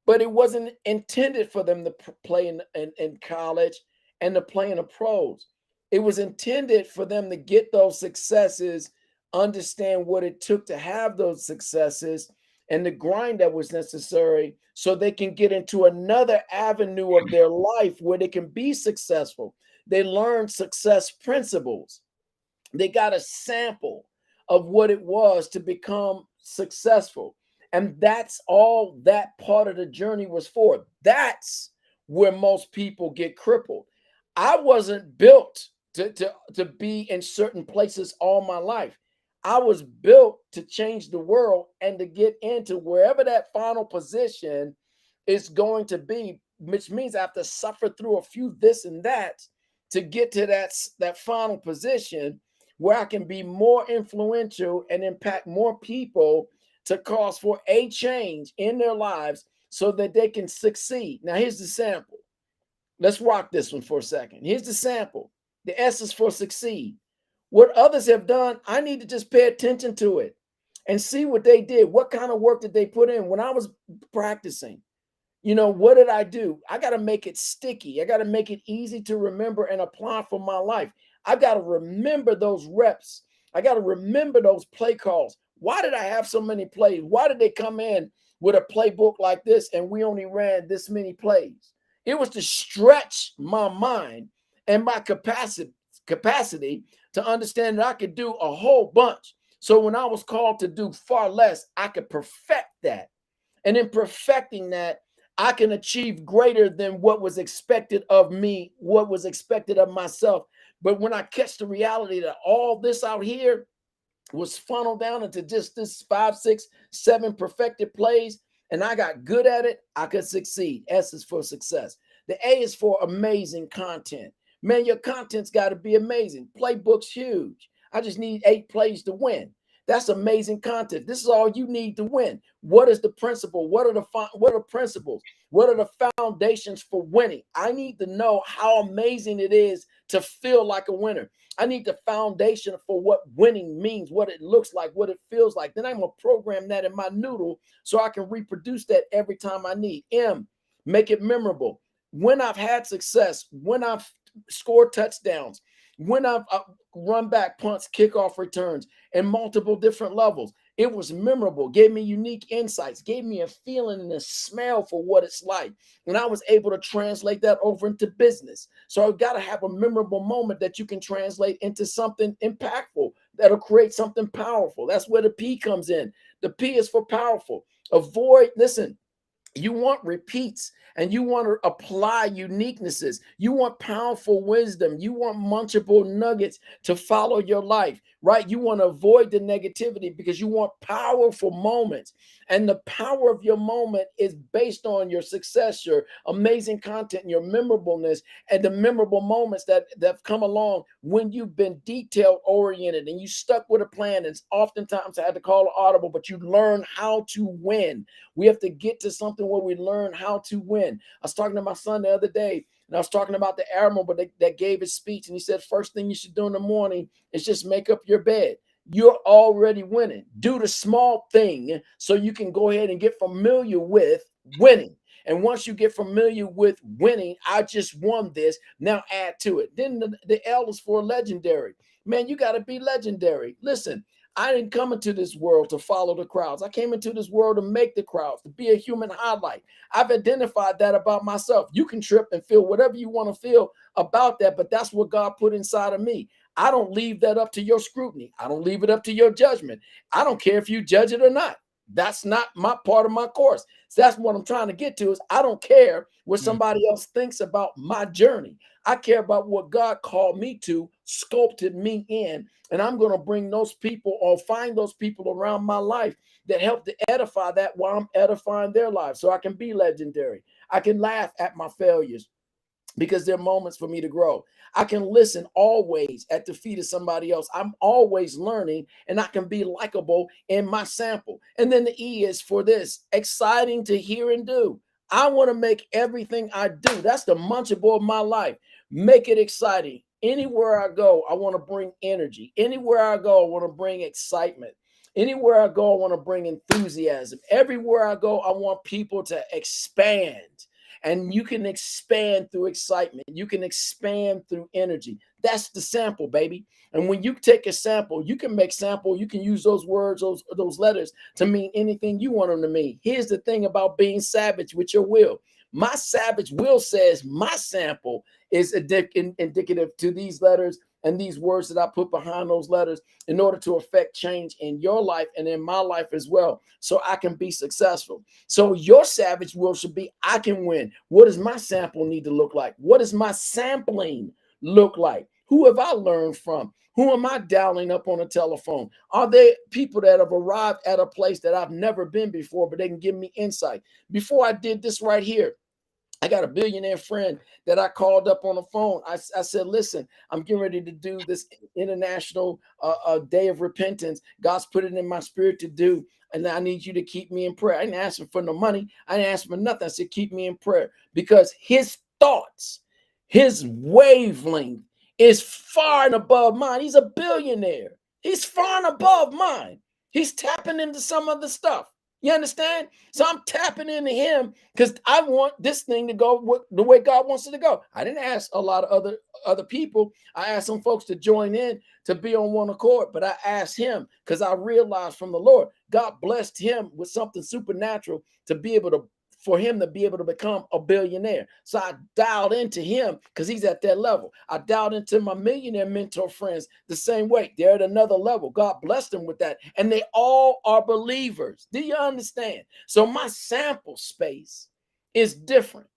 Speaker 1: but it wasn't intended for them to play in college and to play in the pros. It was intended for them to get those successes, understand what it took to have those successes, and the grind that was necessary so they can get into another avenue of their life where they can be successful. They learn success principles. They got a sample of what it was to become successful. And that's all that part of the journey was for. That's where most people get crippled. I wasn't built to be in certain places all my life. I was built to change the world and to get into wherever that final position is going to be, which means I have to suffer through a few this and that to get to that final position where I can be more influential and impact more people to cause for a change in their lives so that they can succeed. Now, here's the sample. Let's rock this one for a second. Here's the sample. The S is for succeed. What others have done, I need to just pay attention to it and see what they did. What kind of work did they put in when I was practicing? What did I do? I got to make it sticky. I got to make it easy to remember and apply for my life. I got to remember those reps. I got to remember those play calls. Why did I have so many plays? Why did they come in with a playbook like this and we only ran this many plays? It was to stretch my mind and my capacity to understand that I could do a whole bunch. So when I was called to do far less, I could perfect that. And in perfecting that, I can achieve greater than what was expected of me, what was expected of myself. But when I catch the reality that all this out here was funneled down into just this 5, 6, 7 perfected plays, and I got good at it, I could succeed. S is for success. The A is for amazing content. Man, your content's got to be amazing. Playbook's huge. I just need 8 plays to win. That's amazing content. This is all you need to win. What is the principle? What are principles? What are the foundations for winning? I need to know how amazing it is to feel like a winner. I need the foundation for what winning means, what it looks like, what it feels like. Then I'm going to program that in my noodle so I can reproduce that every time I need. M, make it memorable. When I've had success, when I've scored touchdowns, when I've run back punts, kickoff returns, and multiple different levels, it was memorable, gave me unique insights, gave me a feeling and a smell for what it's like. And I was able to translate that over into business. So I've got to have a memorable moment that you can translate into something impactful that'll create something powerful. That's where the P comes in. The P is for powerful. Listen, you want repeats and you want to apply uniquenesses. You want powerful wisdom. You want munchable nuggets to follow your life, right? You want to avoid the negativity because you want powerful moments. And the power of your moment is based on your success, your amazing content, your memorableness, and the memorable moments that have come along when you've been detail oriented and you stuck with a plan. And oftentimes I had to call an audible, but you learn how to win. We have to get to something where we learn how to win. I was talking to my son the other day, and I was talking about the admiral that gave his speech, and he said, first thing you should do in the morning is just make up your bed. You're already winning. Do the small thing so you can go ahead and get familiar with winning. And once you get familiar with winning, I just won this. Now add to it. Then the L is for legendary. Man, you got to be legendary. Listen, I didn't come into this world to follow the crowds. I came into this world to make the crowds, to be a human highlight. I've identified that about myself. You can trip and feel whatever you want to feel about that, but that's what God put inside of me. I don't leave that up to your scrutiny. I don't leave it up to your judgment. I don't care if you judge it or not. That's not my part of my course. So that's what I'm trying to get to is I don't care what
Speaker 2: Mm.
Speaker 1: somebody else thinks about my journey. I care about what God called me to, sculpted me in, and I'm going to bring those people or find those people around my life that help to edify that while I'm edifying their lives so I can be legendary. I can laugh at my failures because they're moments for me to grow. I can listen always at the feet of somebody else. I'm always learning and I can be likable in my sample. And then the E is for this exciting to hear and do. I want to make everything I do. That's the munchable of my life. Make it exciting. Anywhere I go, I want to bring energy. Anywhere I go, I want to bring excitement. Anywhere I go, I want to bring enthusiasm. Everywhere I go, I want people to expand. And you can expand through excitement. You can expand through energy. That's the sample, baby. And when you take a sample, you can make sample. You can use those words, those letters to mean anything you want them to mean. Here's the thing about being savage with your will. My savage will says my sample is indicative to these letters and these words that I put behind those letters in order to affect change in your life and in my life as well, so I can be successful. So your savage will should be, I can win. What does my sample need to look like? What does my sampling look like? Who have I learned from? Who am I dialing up on a telephone? Are they people that have arrived at a place that I've never been before, but they can give me insight? Before I did this right here, I got a billionaire friend that I called up on the phone. I said, listen, I'm getting ready to do this international day of repentance. God's put it in my spirit to do. And I need you to keep me in prayer. I didn't ask him for no money. I didn't ask him for nothing. I said, keep me in prayer because his thoughts, his wavelength is far and above mine. He's a billionaire. He's far and above mine. He's tapping into some other stuff. You understand? So I'm tapping into him because I want this thing to go the way God wants it to go. I didn't ask a lot of other people. I asked some folks to join in to be on one accord, but I asked him because I realized from the Lord, God blessed him with something supernatural to be able to for him to be able to become a billionaire. So I dialed into him because he's at that level. I dialed into my millionaire mentor friends the same way. They're at another level. God blessed them with that. And they all are believers. Do you understand? So my sample space is different.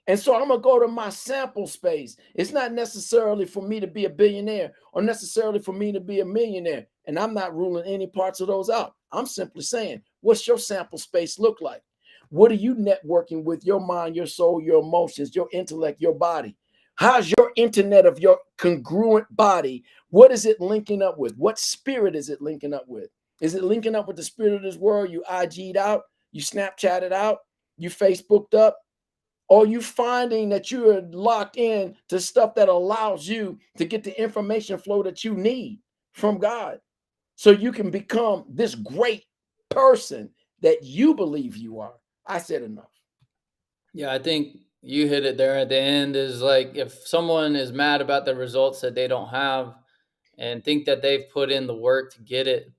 Speaker 1: And so I'm going to go to my sample space. It's not necessarily for me to be a billionaire or necessarily for me to be a millionaire. And I'm not ruling any parts of those out. I'm simply saying, what's your sample space look like? What are you networking with your mind, your soul, your emotions, your intellect, your body? How's your internet of your congruent body? What is it linking up with? What spirit is it linking up with? Is it linking up with the spirit of this world? You IG'd out, you Snapchatted out, you Facebooked up, or you finding that you are locked in to stuff that allows you to get the information flow that you need from God so you can become this great person that you believe you are. I said enough.
Speaker 2: Yeah, I think you hit it there at the end is like if someone is mad about the results that they don't have and think that they've put in the work to get it,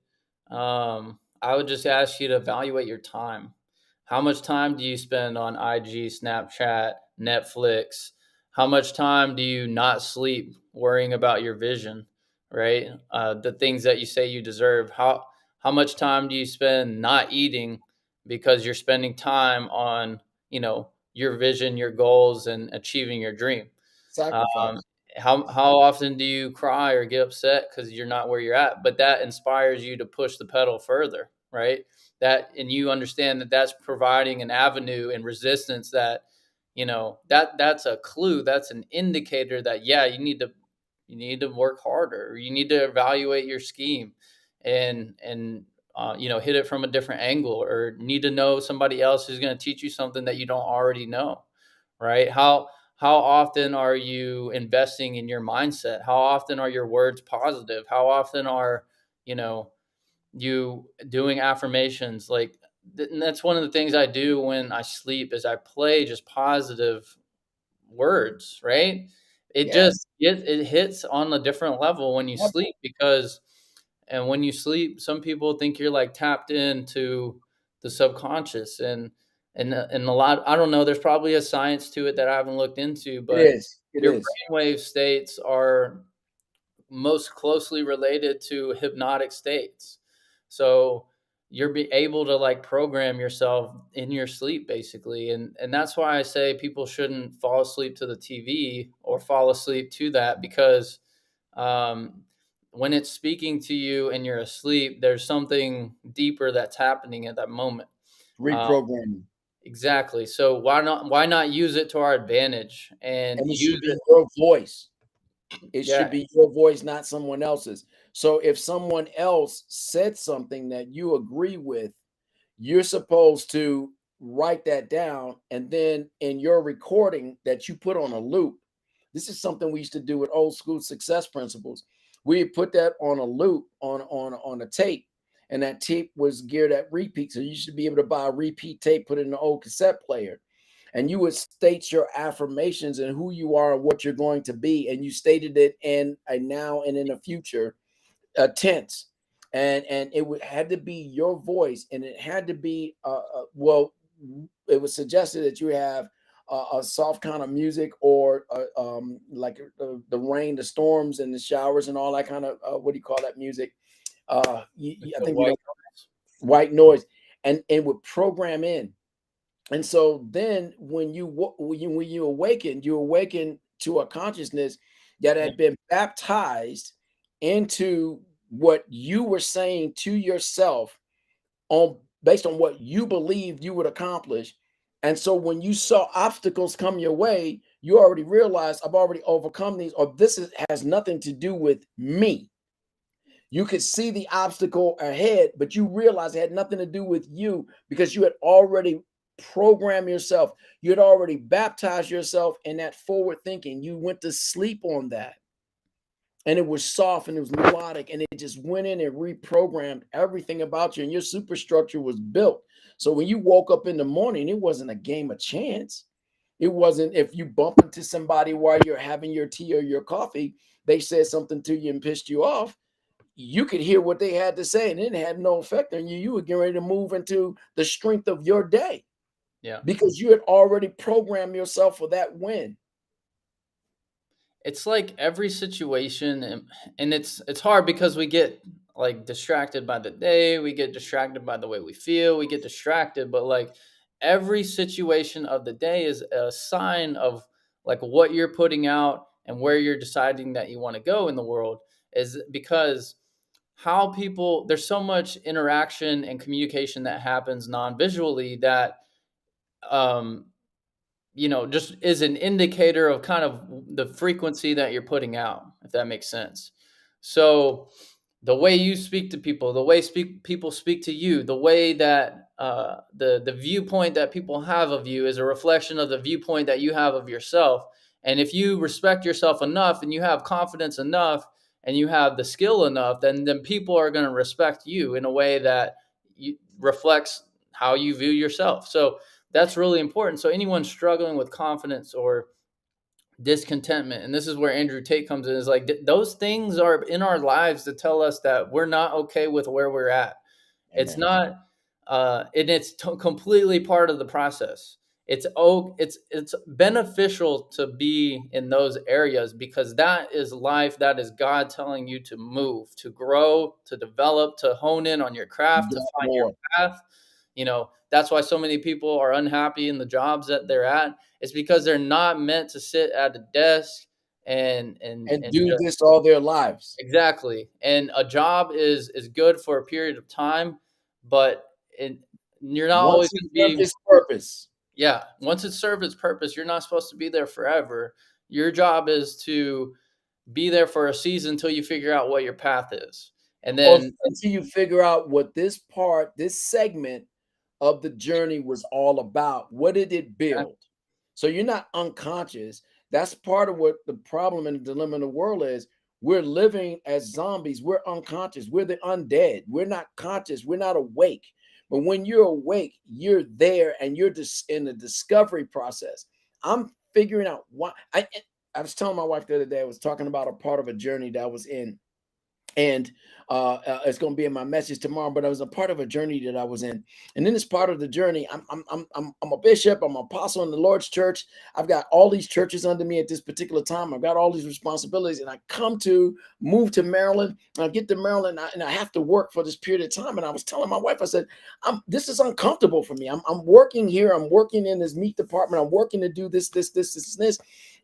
Speaker 2: I would just ask you to evaluate your time. How much time do you spend on IG, Snapchat, Netflix? How much time do you not sleep worrying about your vision, right? The things that you say you deserve. How much time do you spend not eating because you're spending time on, your vision, your goals, and achieving your dream? Um,
Speaker 1: Sacrifice.
Speaker 2: how often do you cry or get upset because you're not where you're at? But that inspires you to push the pedal further, right? That and you understand that that's providing an avenue and resistance that that's a clue, that's an indicator that yeah, you need to work harder, or you need to evaluate your scheme and hit it from a different angle, or need to know somebody else who's going to teach you something that you don't already know, right? How often are you investing in your mindset? How often are your words positive? How often are you know you doing affirmations? Like and that's one of the things I do when I sleep is I play just positive words, right? It
Speaker 1: Yes.
Speaker 2: just it hits on a different level when you
Speaker 1: Simple.
Speaker 2: sleep, because and when you sleep, some people think you're like tapped into the subconscious, and a lot, I don't know, there's probably a science to it that I haven't looked into,
Speaker 1: It
Speaker 2: but
Speaker 1: is. It
Speaker 2: your
Speaker 1: is.
Speaker 2: brainwave states are most closely related to hypnotic states. So you're be able to like program yourself in your sleep basically. And that's why I say people shouldn't fall asleep to the TV or fall asleep to that, because um, when it's speaking to you and you're asleep, there's something deeper that's happening at that moment. uh,
Speaker 1: Reprogramming.
Speaker 2: exactly. So why not use it to our advantage and
Speaker 1: And it
Speaker 2: use
Speaker 1: should
Speaker 2: it?
Speaker 1: be your voice. It should
Speaker 2: Yeah.
Speaker 1: be your voice, not someone else's. So if someone else said something that you agree with, you're supposed to write that down. And then in your recording that you put on a loop, this is something we used to do with old school success principles. We put that on a loop on a tape, and that tape was geared at repeat. So you should be able to buy a repeat tape, put it in an old cassette player, and you would state your affirmations and who you are and what you're going to be, and you stated it in a now and in a future tense, and it would had to be your voice, and it had to be well, it was suggested that you have a soft kind of music, or like the rain, the storms, and the showers, and all that kind of what do you call that music?
Speaker 2: Like
Speaker 1: I
Speaker 2: the
Speaker 1: think you know,
Speaker 2: white.
Speaker 1: white noise, and it would program in. And so then when you awaken, you awaken to a consciousness that
Speaker 2: Yeah.
Speaker 1: had been baptized into what you were saying to yourself on based on what you believed you would accomplish. And so when you saw obstacles come your way, you already realized, I've already overcome these, or has nothing to do with me. You could see the obstacle ahead, but you realize it had nothing to do with you, because you had already programmed yourself. You had already baptized yourself in that forward thinking. You went to sleep on that. And it was soft and it was melodic, and it just went in and reprogrammed everything about you. And your superstructure was built. So when you woke up in the morning, it wasn't a game of chance. It wasn't if you bump into somebody while you're having your tea or your coffee, they said something to you and pissed you off. You could hear what they had to say, and it had no effect on you. You were getting ready to move into the strength of your day,
Speaker 2: Yeah.
Speaker 1: because you had already programmed yourself for that win.
Speaker 2: It's like every situation, and it's hard because we get like distracted by the day, we get distracted by the way we feel, we get distracted, but like every situation of the day is a sign of like what you're putting out and where you're deciding that you want to go in the world, is because how people, there's so much interaction and communication that happens non-visually that um just is an indicator of kind of the frequency that you're putting out, if that makes sense. So the way you speak to people, the way people speak to you, the way that the viewpoint that people have of you is a reflection of the viewpoint that you have of yourself. And if you respect yourself enough and you have confidence enough and you have the skill enough, then people are going to respect you in a way that reflects how you view yourself. So that's really important. So anyone struggling with confidence or discontentment, and this is where Andrew Tate comes in, is like those things are in our lives to tell us that we're not okay with where we're at. It's
Speaker 1: Amen.
Speaker 2: not and it's completely part of the process. It's beneficial to be in those areas, because that is life, that is God telling you to move, to grow, to develop, to hone in on your craft, to
Speaker 1: Yeah,
Speaker 2: find your
Speaker 1: Lord.
Speaker 2: path. That's why so many people are unhappy in the jobs that they're at. It's because they're not meant to sit at a desk
Speaker 1: And
Speaker 2: and
Speaker 1: do
Speaker 2: just.
Speaker 1: this all their lives.
Speaker 2: Exactly. And a job is good for a period of time, but you're not always
Speaker 1: Once
Speaker 2: going
Speaker 1: it
Speaker 2: to
Speaker 1: served
Speaker 2: be.
Speaker 1: its purpose.
Speaker 2: Yeah, once it's served its purpose, you're not supposed to be there forever. Your job is to be there for a season until you figure out what your path is. And
Speaker 1: Or
Speaker 2: then
Speaker 1: until you figure out what this segment of the journey was all about. What did it build? So you're not unconscious. That's part of what the problem and the dilemma in the world is. We're living as zombies. We're unconscious. We're the undead. We're not conscious. We're not awake. But when you're awake, you're there, and you're just in the discovery process. I'm figuring out why. I was telling my wife the other day, I was talking about a part of a journey that I was in, and it's going to be in my message tomorrow. But I was a part of a journey that I was in, and in this part of the journey, I'm a bishop, I'm an apostle in the Lord's church. I've got all these churches under me at this particular time. I've got all these responsibilities, and I move to Maryland. And I get to Maryland, and I have to work for this period of time. And I was telling my wife, I said, this is uncomfortable for me. I'm working here. I'm working in this meat department. I'm working to do this.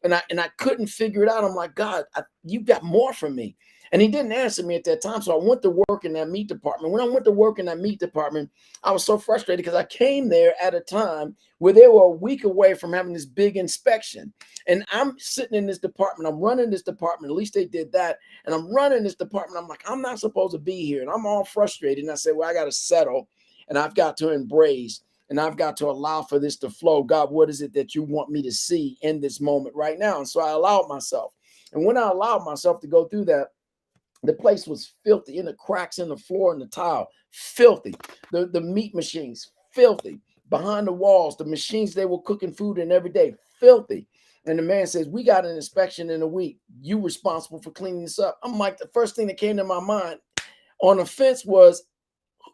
Speaker 1: And I couldn't figure it out. I'm like, God, you got more for me. And he didn't answer me at that time. So I went to work in that meat department. When I went to work in that meat department, I was so frustrated because I came there at a time where they were a week away from having this big inspection. And I'm sitting in this department. I'm running this department. At least they did that. And I'm running this department. I'm like, I'm not supposed to be here. And I'm all frustrated. And I said, well, I got to settle, and I've got to embrace, and I've got to allow for this to flow. God, what is it that you want me to see in this moment right now? And so I allowed myself. And when I allowed myself to go through that, the place was filthy, in the cracks in the floor and the tile, filthy. The meat machines, filthy. Behind the walls, the machines they were cooking food in every day, filthy. And the man says, we got an inspection in a week. You responsible for cleaning this up. I'm like, the first thing that came to my mind on the fence was,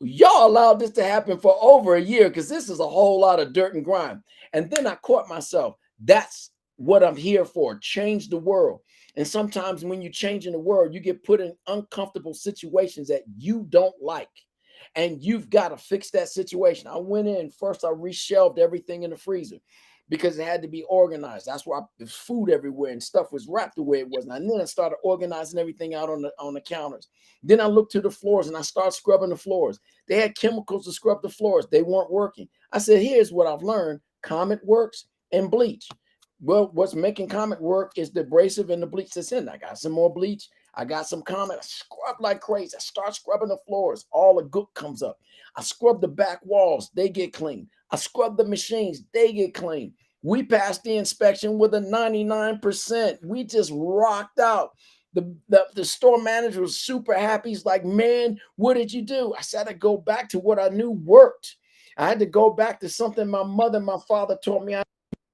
Speaker 1: y'all allowed this to happen for over a year, because this is a whole lot of dirt and grime. And then I caught myself. That's what I'm here for. Change the world. And sometimes when you change in the world, you get put in uncomfortable situations that you don't like. And you've got to fix that situation. I went in first, I reshelved everything in the freezer because it had to be organized. That's why there's food everywhere and stuff was wrapped the way it was. And then I started organizing everything out on the counters. Then I looked to the floors and I started scrubbing the floors. They had chemicals to scrub the floors. They weren't working. I said, here's what I've learned. Comet works and bleach. Well, what's making Comet work is the abrasive and the bleach that's in. I got some more bleach. I got some Comet. I scrub like crazy. I start scrubbing the floors. All the gook comes up. I scrub the back walls. They get clean. I scrub the machines. They get clean. We passed the inspection with a 99%. We just rocked out. The store manager was super happy. He's like, man, what did you do? I said, I go back to what I knew worked. I had to go back to something my mother and my father taught me.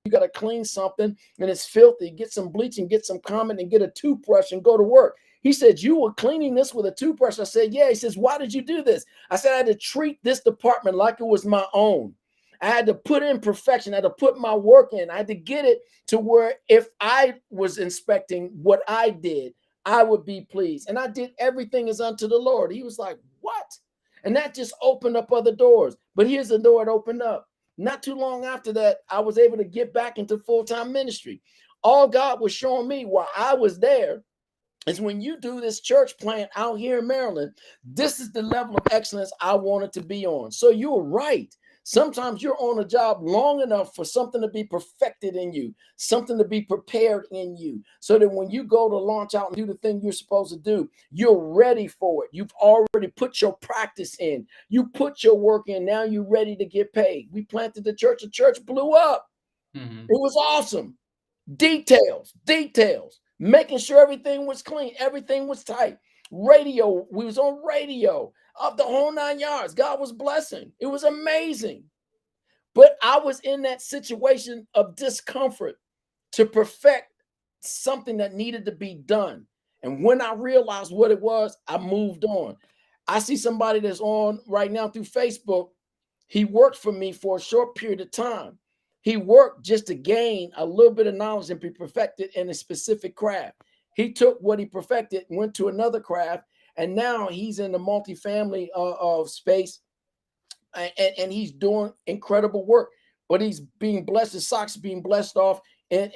Speaker 1: You got to clean something and it's filthy. Get some bleach and get some Comet and get a toothbrush and go to work. He said, you were cleaning this with a toothbrush. I said, yeah. He says, why did you do this? I said, I had to treat this department like it was my own. I had to put in perfection. I had to put my work in. I had to get it to where if I was inspecting what I did, I would be pleased. And I did everything as unto the Lord. He was like, what? And that just opened up other doors. But here's the door it opened up. Not too long after that, I was able to get back into full-time ministry. All God was showing me while I was there is when you do this church plant out here in Maryland, this is the level of excellence I wanted to be on. So you're right. Sometimes you're on a job long enough for something to be perfected in you, something to be prepared in you, so that when you go to launch out and do the thing you're supposed to do, you're ready for it. You've already put your practice in. You put your work in. Now you're ready to get paid. We planted the church blew up.
Speaker 2: Mm-hmm.
Speaker 1: It was awesome. Details, making sure everything was clean, everything was tight. Radio, we was on radio of the whole 9 yards. God was blessing. It was amazing. But I was in that situation of discomfort to perfect something that needed to be done. And when I realized what it was, I moved on. I see somebody that's on right now through Facebook. He worked for me for a short period of time. He worked just to gain a little bit of knowledge and be perfected in a specific craft. He took what he perfected, went to another craft, and now he's in the multifamily space, and he's doing incredible work. But he's being blessed. His socks being blessed off, and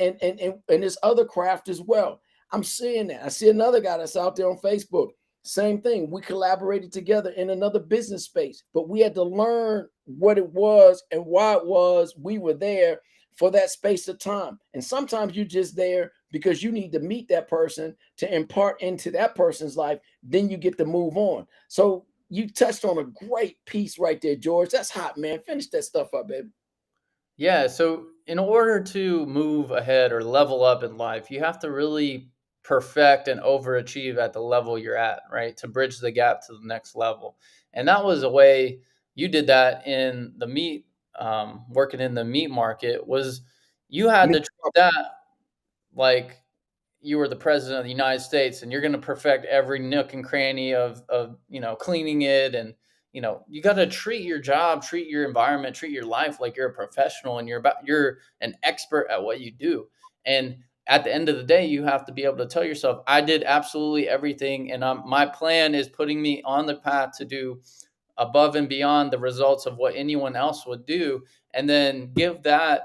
Speaker 1: his other craft as well. I'm seeing that. I see another guy that's out there on Facebook. Same thing. We collaborated together in another business space, but we had to learn what it was and why it was we were there for that space of time. And sometimes you're just there because you need to meet that person to impart into that person's life. Then you get to move on. So you touched on a great piece right there, George. That's hot, man. Finish that stuff up, baby.
Speaker 2: Yeah, so in order to move ahead or level up in life, you have to really perfect and overachieve at the level you're at, right? To bridge the gap to the next level. And that was a way you did that in the meat, working in the meat market, was you had to treat that like you were the president of the United States and you're going to perfect every nook and cranny of cleaning it. And you got to treat your job, treat your environment, treat your life like you're a professional, and you're an expert at what you do. And at the end of the day, you have to be able to tell yourself, I did absolutely everything, and my plan is putting me on the path to do above and beyond the results of what anyone else would do. And then give that,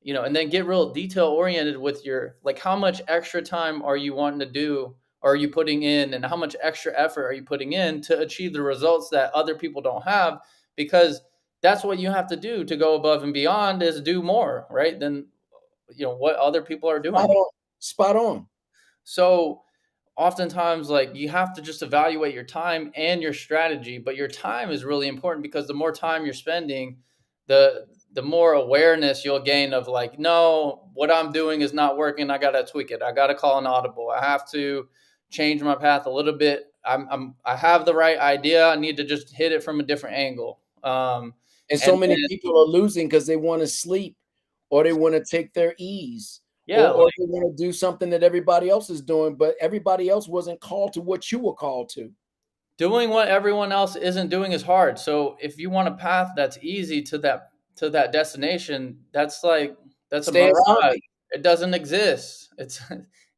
Speaker 2: and then get real detail oriented with your, like, how much extra time are you wanting to do, or are you putting in, and how much extra effort are you putting in to achieve the results that other people don't have. Because that's what you have to do to go above and beyond, is do more, right, than what other people are
Speaker 1: Spot
Speaker 2: doing.
Speaker 1: on. Spot on.
Speaker 2: So oftentimes, like, you have to just evaluate your time and your strategy. But your time is really important, because the more time you're spending, the more awareness you'll gain of, like, no, what I'm doing is not working, I gotta tweak it, I gotta call an audible, I have to change my path a little bit. I have the right idea, I need to just hit it from a different angle.
Speaker 1: And so
Speaker 2: And
Speaker 1: many
Speaker 2: then,
Speaker 1: people are losing because they want to sleep, or they want to take their ease,
Speaker 2: yeah,
Speaker 1: or they want to do something that everybody else is doing, but everybody else wasn't called to what you were called to.
Speaker 2: doing what everyone else isn't doing is hard. So if you want a path that's easy to that destination, that's a
Speaker 1: Stay a
Speaker 2: mirage.
Speaker 1: zombie.
Speaker 2: It doesn't exist. It's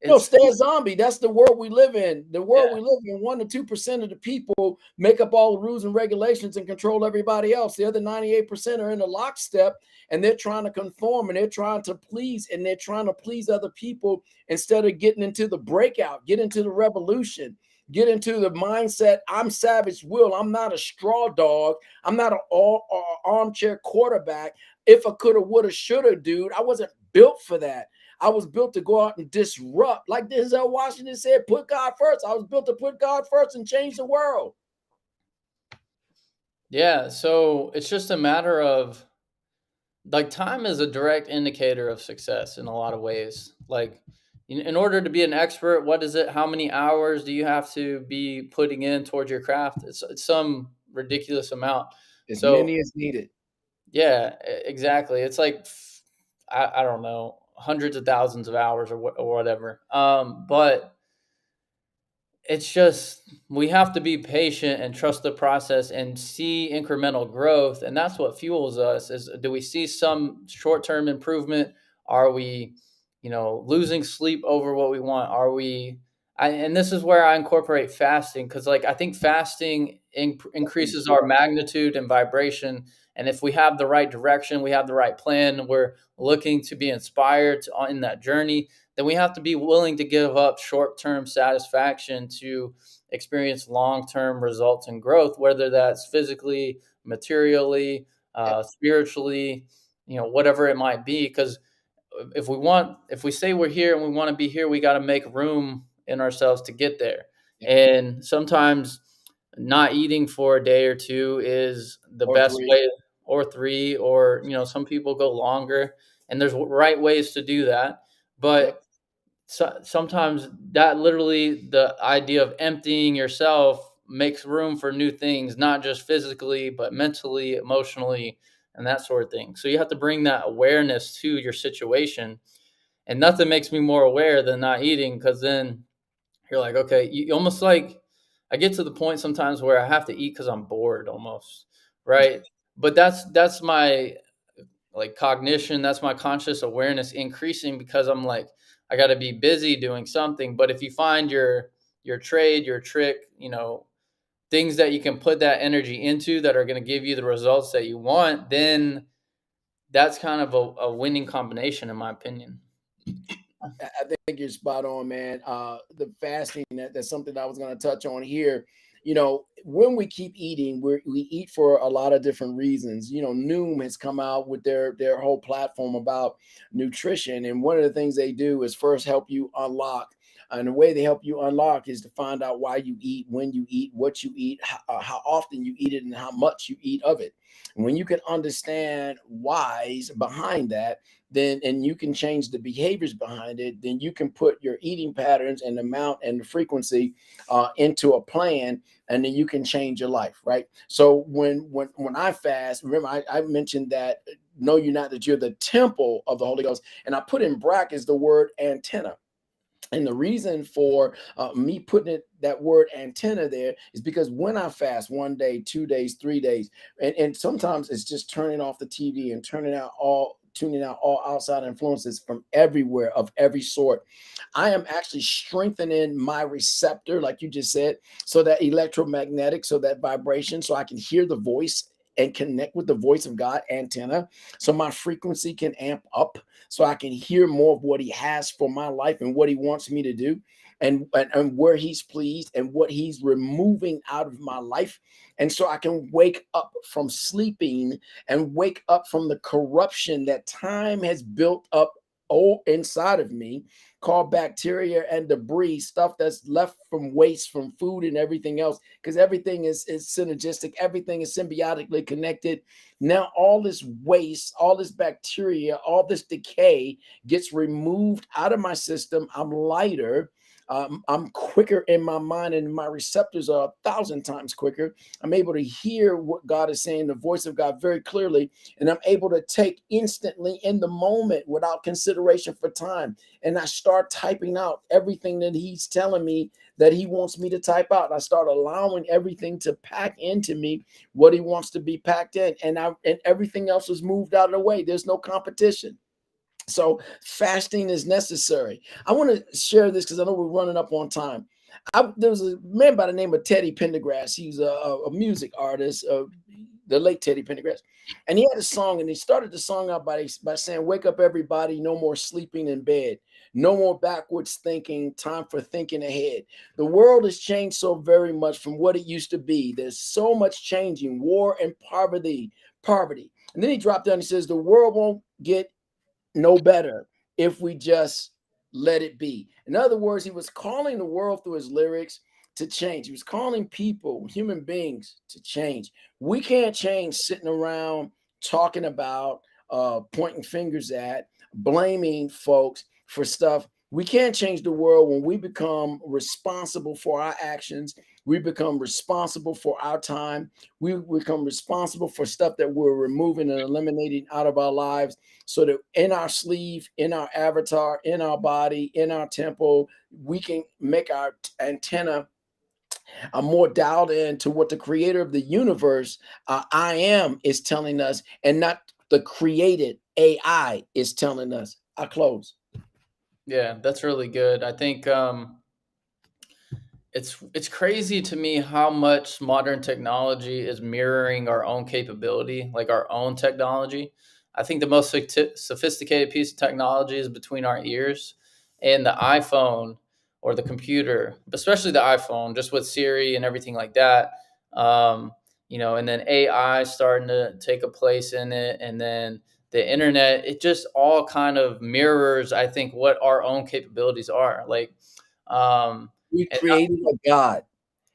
Speaker 1: No,
Speaker 2: it's
Speaker 1: stay a zombie. That's the world we live in. The
Speaker 2: yeah.
Speaker 1: world we live in, 1 to 2% of the people make up all the rules and regulations and control everybody else. The other 98% are in the lockstep, and they're trying to conform, and they're trying to please, and they're trying to please other people instead of getting into the breakout, get into the revolution, get into the mindset. I'm Savage Will. I'm not a straw dog. I'm not an armchair quarterback. If I coulda, woulda, shoulda, dude, I wasn't built for that. I was built to go out and disrupt. Like Denzel Washington said, put God first. I was built to put God first and change the world.
Speaker 2: Yeah, so it's just a matter of, like, time is a direct indicator of success in a lot of ways. Like, in order to be an expert, what is it? How many hours do you have to be putting in towards your craft? It's some ridiculous amount.
Speaker 1: As
Speaker 2: So
Speaker 1: many as needed.
Speaker 2: yeah, exactly. It's like, I don't know, hundreds of thousands of hours, or whatever. But it's just, we have to be patient and trust the process and see incremental growth, and that's what fuels us. Is, do we see some short-term improvement? Are we, losing sleep over what we want? Are we, and this is where I incorporate fasting, because, like, I think fasting increases our magnitude and vibration. And if we have the right direction, we have the right plan, we're looking to be inspired in that journey, then we have to be willing to give up short-term satisfaction to experience long-term results and growth, whether that's physically, materially, spiritually, whatever it might be. Because if we say we're here and we want to be here, we got to make room in ourselves to get there. And sometimes not eating for a day or two is the
Speaker 1: Or
Speaker 2: best
Speaker 1: three.
Speaker 2: way, or three, or some people go longer, and there's right ways to do that. But
Speaker 1: Yep.
Speaker 2: sometimes that, literally, the idea of emptying yourself makes room for new things, not just physically, but mentally, emotionally, and that sort of thing. So you have to bring that awareness to your situation. And nothing makes me more aware than not eating, because then you're like, okay, you almost, like, I get to the point sometimes where I have to eat because I'm bored almost, right? But that's my, like, cognition, that's my conscious awareness increasing, because I'm like, I got to be busy doing something. But if you find your trade, your trick, things that you can put that energy into that are going to give you the results that you want, then that's kind of a winning combination, in my opinion.
Speaker 1: I think you're spot on, man. The fasting, that's something I was going to touch on here. When we keep eating, we eat for a lot of different reasons. Noom has come out with their whole platform about nutrition, and one of the things they do is first help you unlock. And the way they help you unlock is to find out why you eat, when you eat, what you eat, how often you eat it, and how much you eat of it. And when you can understand whys behind that, then and you can change the behaviors behind it, then you can put your eating patterns and amount and the frequency into a plan, and then you can change your life, right? So when I fast, remember I mentioned that know you not that you're the temple of the Holy Ghost, and I put in brackets the word antenna. And the reason for me putting that word antenna there is because when I fast 1 day, 2 days, 3 days, and sometimes it's just turning off the TV and tuning out all outside influences from everywhere of every sort. I am actually strengthening my receptor, like you just said, so that electromagnetic, so that vibration, so I can hear the voice and connect with the voice of God antenna, so my frequency can amp up, so I can hear more of what he has for my life and what he wants me to do, and where he's pleased and what he's removing out of my life. And so I can wake up from sleeping and wake up from the corruption that time has built up inside of me, called bacteria and debris, stuff that's left from waste from food and everything else, because everything is synergistic, everything is symbiotically connected. Now all this waste, all this bacteria, all this decay gets removed out of my system. I'm lighter. I'm quicker in my mind, and my receptors are 1,000 times quicker. I'm able to hear what God is saying, the voice of God, very clearly, and I'm able to take instantly in the moment without consideration for time. And I start typing out everything that he's telling me that he wants me to type out. I start allowing everything to pack into me what he wants to be packed in, and everything else is moved out of the way. There's no competition. So fasting is necessary. I want to share this because I know we're running up on time. There was a man by the name of Teddy Pendergrass. He's a music artist, the late Teddy Pendergrass. And he had a song, and he started the song out by saying, "Wake up, everybody, no more sleeping in bed. No more backwards thinking, time for thinking ahead. The world has changed so very much from what it used to be. There's so much changing, war and poverty. And then he dropped down, he says, the world won't get no better if we just let it be." In other words, he was calling the world through his lyrics to change. He was calling people, human beings, to change. We can't change sitting around talking about, pointing fingers at, blaming folks for stuff. We can't change the world when we become responsible for our actions. We become responsible for our time. We become responsible for stuff that we're removing and eliminating out of our lives, so that in our sleeve, in our avatar, in our body, in our temple, we can make our antenna more dialed in to what the creator of the universe, I am, is telling us, and not the created AI is telling us. I close.
Speaker 2: Yeah, that's really good. I think it's crazy to me how much modern technology is mirroring our own capability, like our own technology. I think the most sophisticated piece of technology is between our ears, and the iPhone or the computer, especially the iPhone, just with Siri and everything like that. Um, and then AI starting to take a place in it, and then the internet. It just all kind of mirrors, I think, what our own capabilities are. Like, um,
Speaker 1: We
Speaker 2: and
Speaker 1: created a God.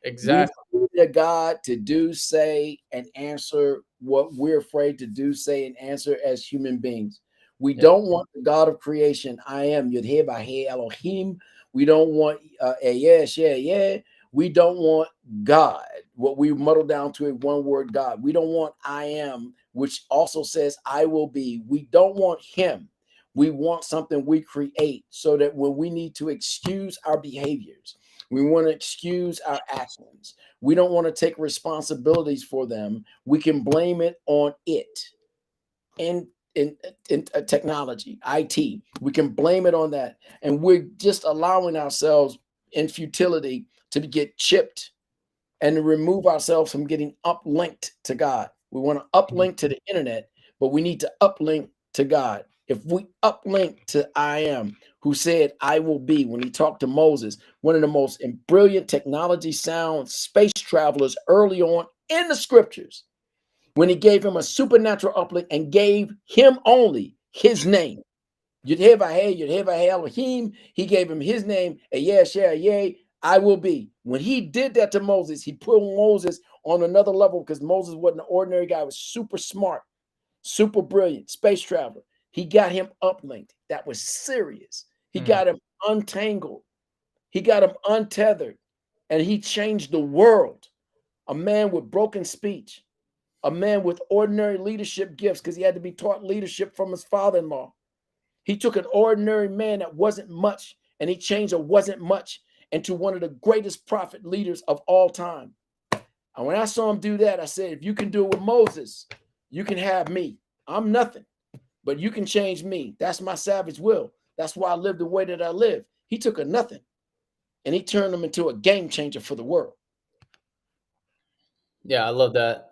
Speaker 1: We
Speaker 2: exactly.
Speaker 1: need a God to do, say, and answer what we're afraid to do, say, and answer as human beings. We
Speaker 2: Yeah.
Speaker 1: don't want the God of creation, I am, Yud He Bah He Elohim. We don't want a yes, yeah, yeah. We don't want God, what we muddle down to a one word God. We don't want I am, which also says I will be. We don't want Him. We want something we create, so that when we need to excuse our behaviors, we want to excuse our actions, we don't want to take responsibilities for them, we can blame it on it. In in technology, IT, we can blame it on that, and we're just allowing ourselves in futility to get chipped and to remove ourselves from getting uplinked to God. We want to
Speaker 2: Mhm.
Speaker 1: uplink to the internet, but we need to uplink to God. If we uplink to I am, who said, I will be, when he talked to Moses, one of the most brilliant technology sound space travelers early on in the scriptures, when he gave him a supernatural uplink and gave him only his name. Yud-Heh-Vah-Heh Elohim. He gave him his name, a yes, yeah, yay, I will be. When he did that to Moses, he put Moses on another level, because Moses wasn't an ordinary guy. He was super smart, super brilliant, space traveler. He got him uplinked. That was serious. He
Speaker 2: Mm.
Speaker 1: got him untangled. He got him untethered. And he changed the world. A man with broken speech, a man with ordinary leadership gifts, because he had to be taught leadership from his father in law. He took an ordinary man that wasn't much and he changed what wasn't much into one of the greatest prophet leaders of all time. And when I saw him do that, I said, if you can do it with Moses, you can have me. I'm nothing, but you can change me. That's my savage will. That's why I live the way that I live. He took a nothing and he turned him into a game changer for the world.
Speaker 2: Yeah, I love that.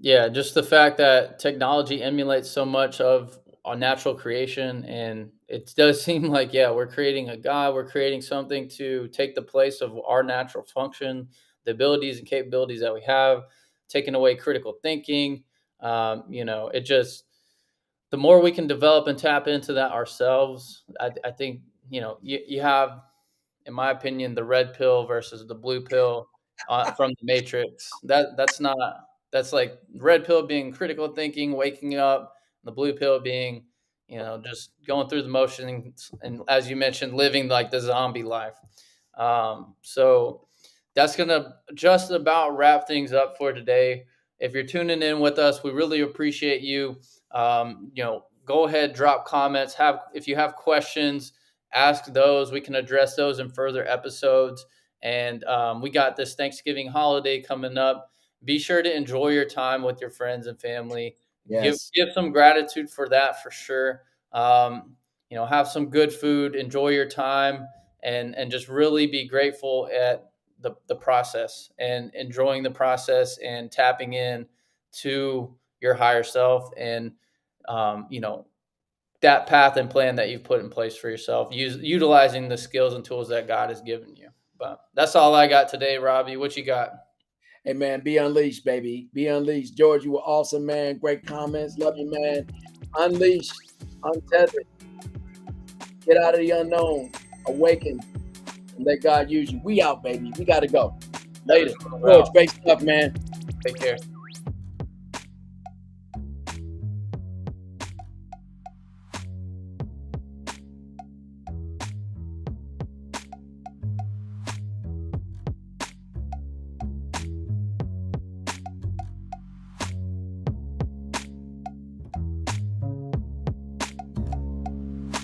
Speaker 2: Yeah, just the fact that technology emulates so much of our natural creation, and it does seem like, yeah, we're creating a God, we're creating something to take the place of our natural function, the abilities and capabilities that we have, taking away critical thinking. It just, the more we can develop and tap into that ourselves, I think, you have, in my opinion, the red pill versus the blue pill from the Matrix. That's like red pill being critical thinking, waking up, the blue pill being, just going through the motions and, as you mentioned, living like the zombie life. So that's gonna just about wrap things up for today. If you're tuning in with us, we really appreciate you. Go ahead, drop comments. If you have questions, ask those. We can address those in further episodes. And we got this Thanksgiving holiday coming up. Be sure to enjoy your time with your friends and family. Give
Speaker 1: Yes.
Speaker 2: give some gratitude for that for sure. Have some good food. Enjoy your time, and just really be grateful at the process and enjoying the process and tapping in to your higher self and that path and plan that you've put in place for yourself, utilizing the skills and tools that God has given you. But that's all I got today, Robbie. What you got?
Speaker 1: Hey, man, be unleashed, baby. Be unleashed. George, you were awesome, man. Great comments. Love you, man. Unleash, untethered. Get out of the unknown. Awaken and let God use you. We out, baby. We got to go. Later. George, great stuff, man.
Speaker 2: Take care.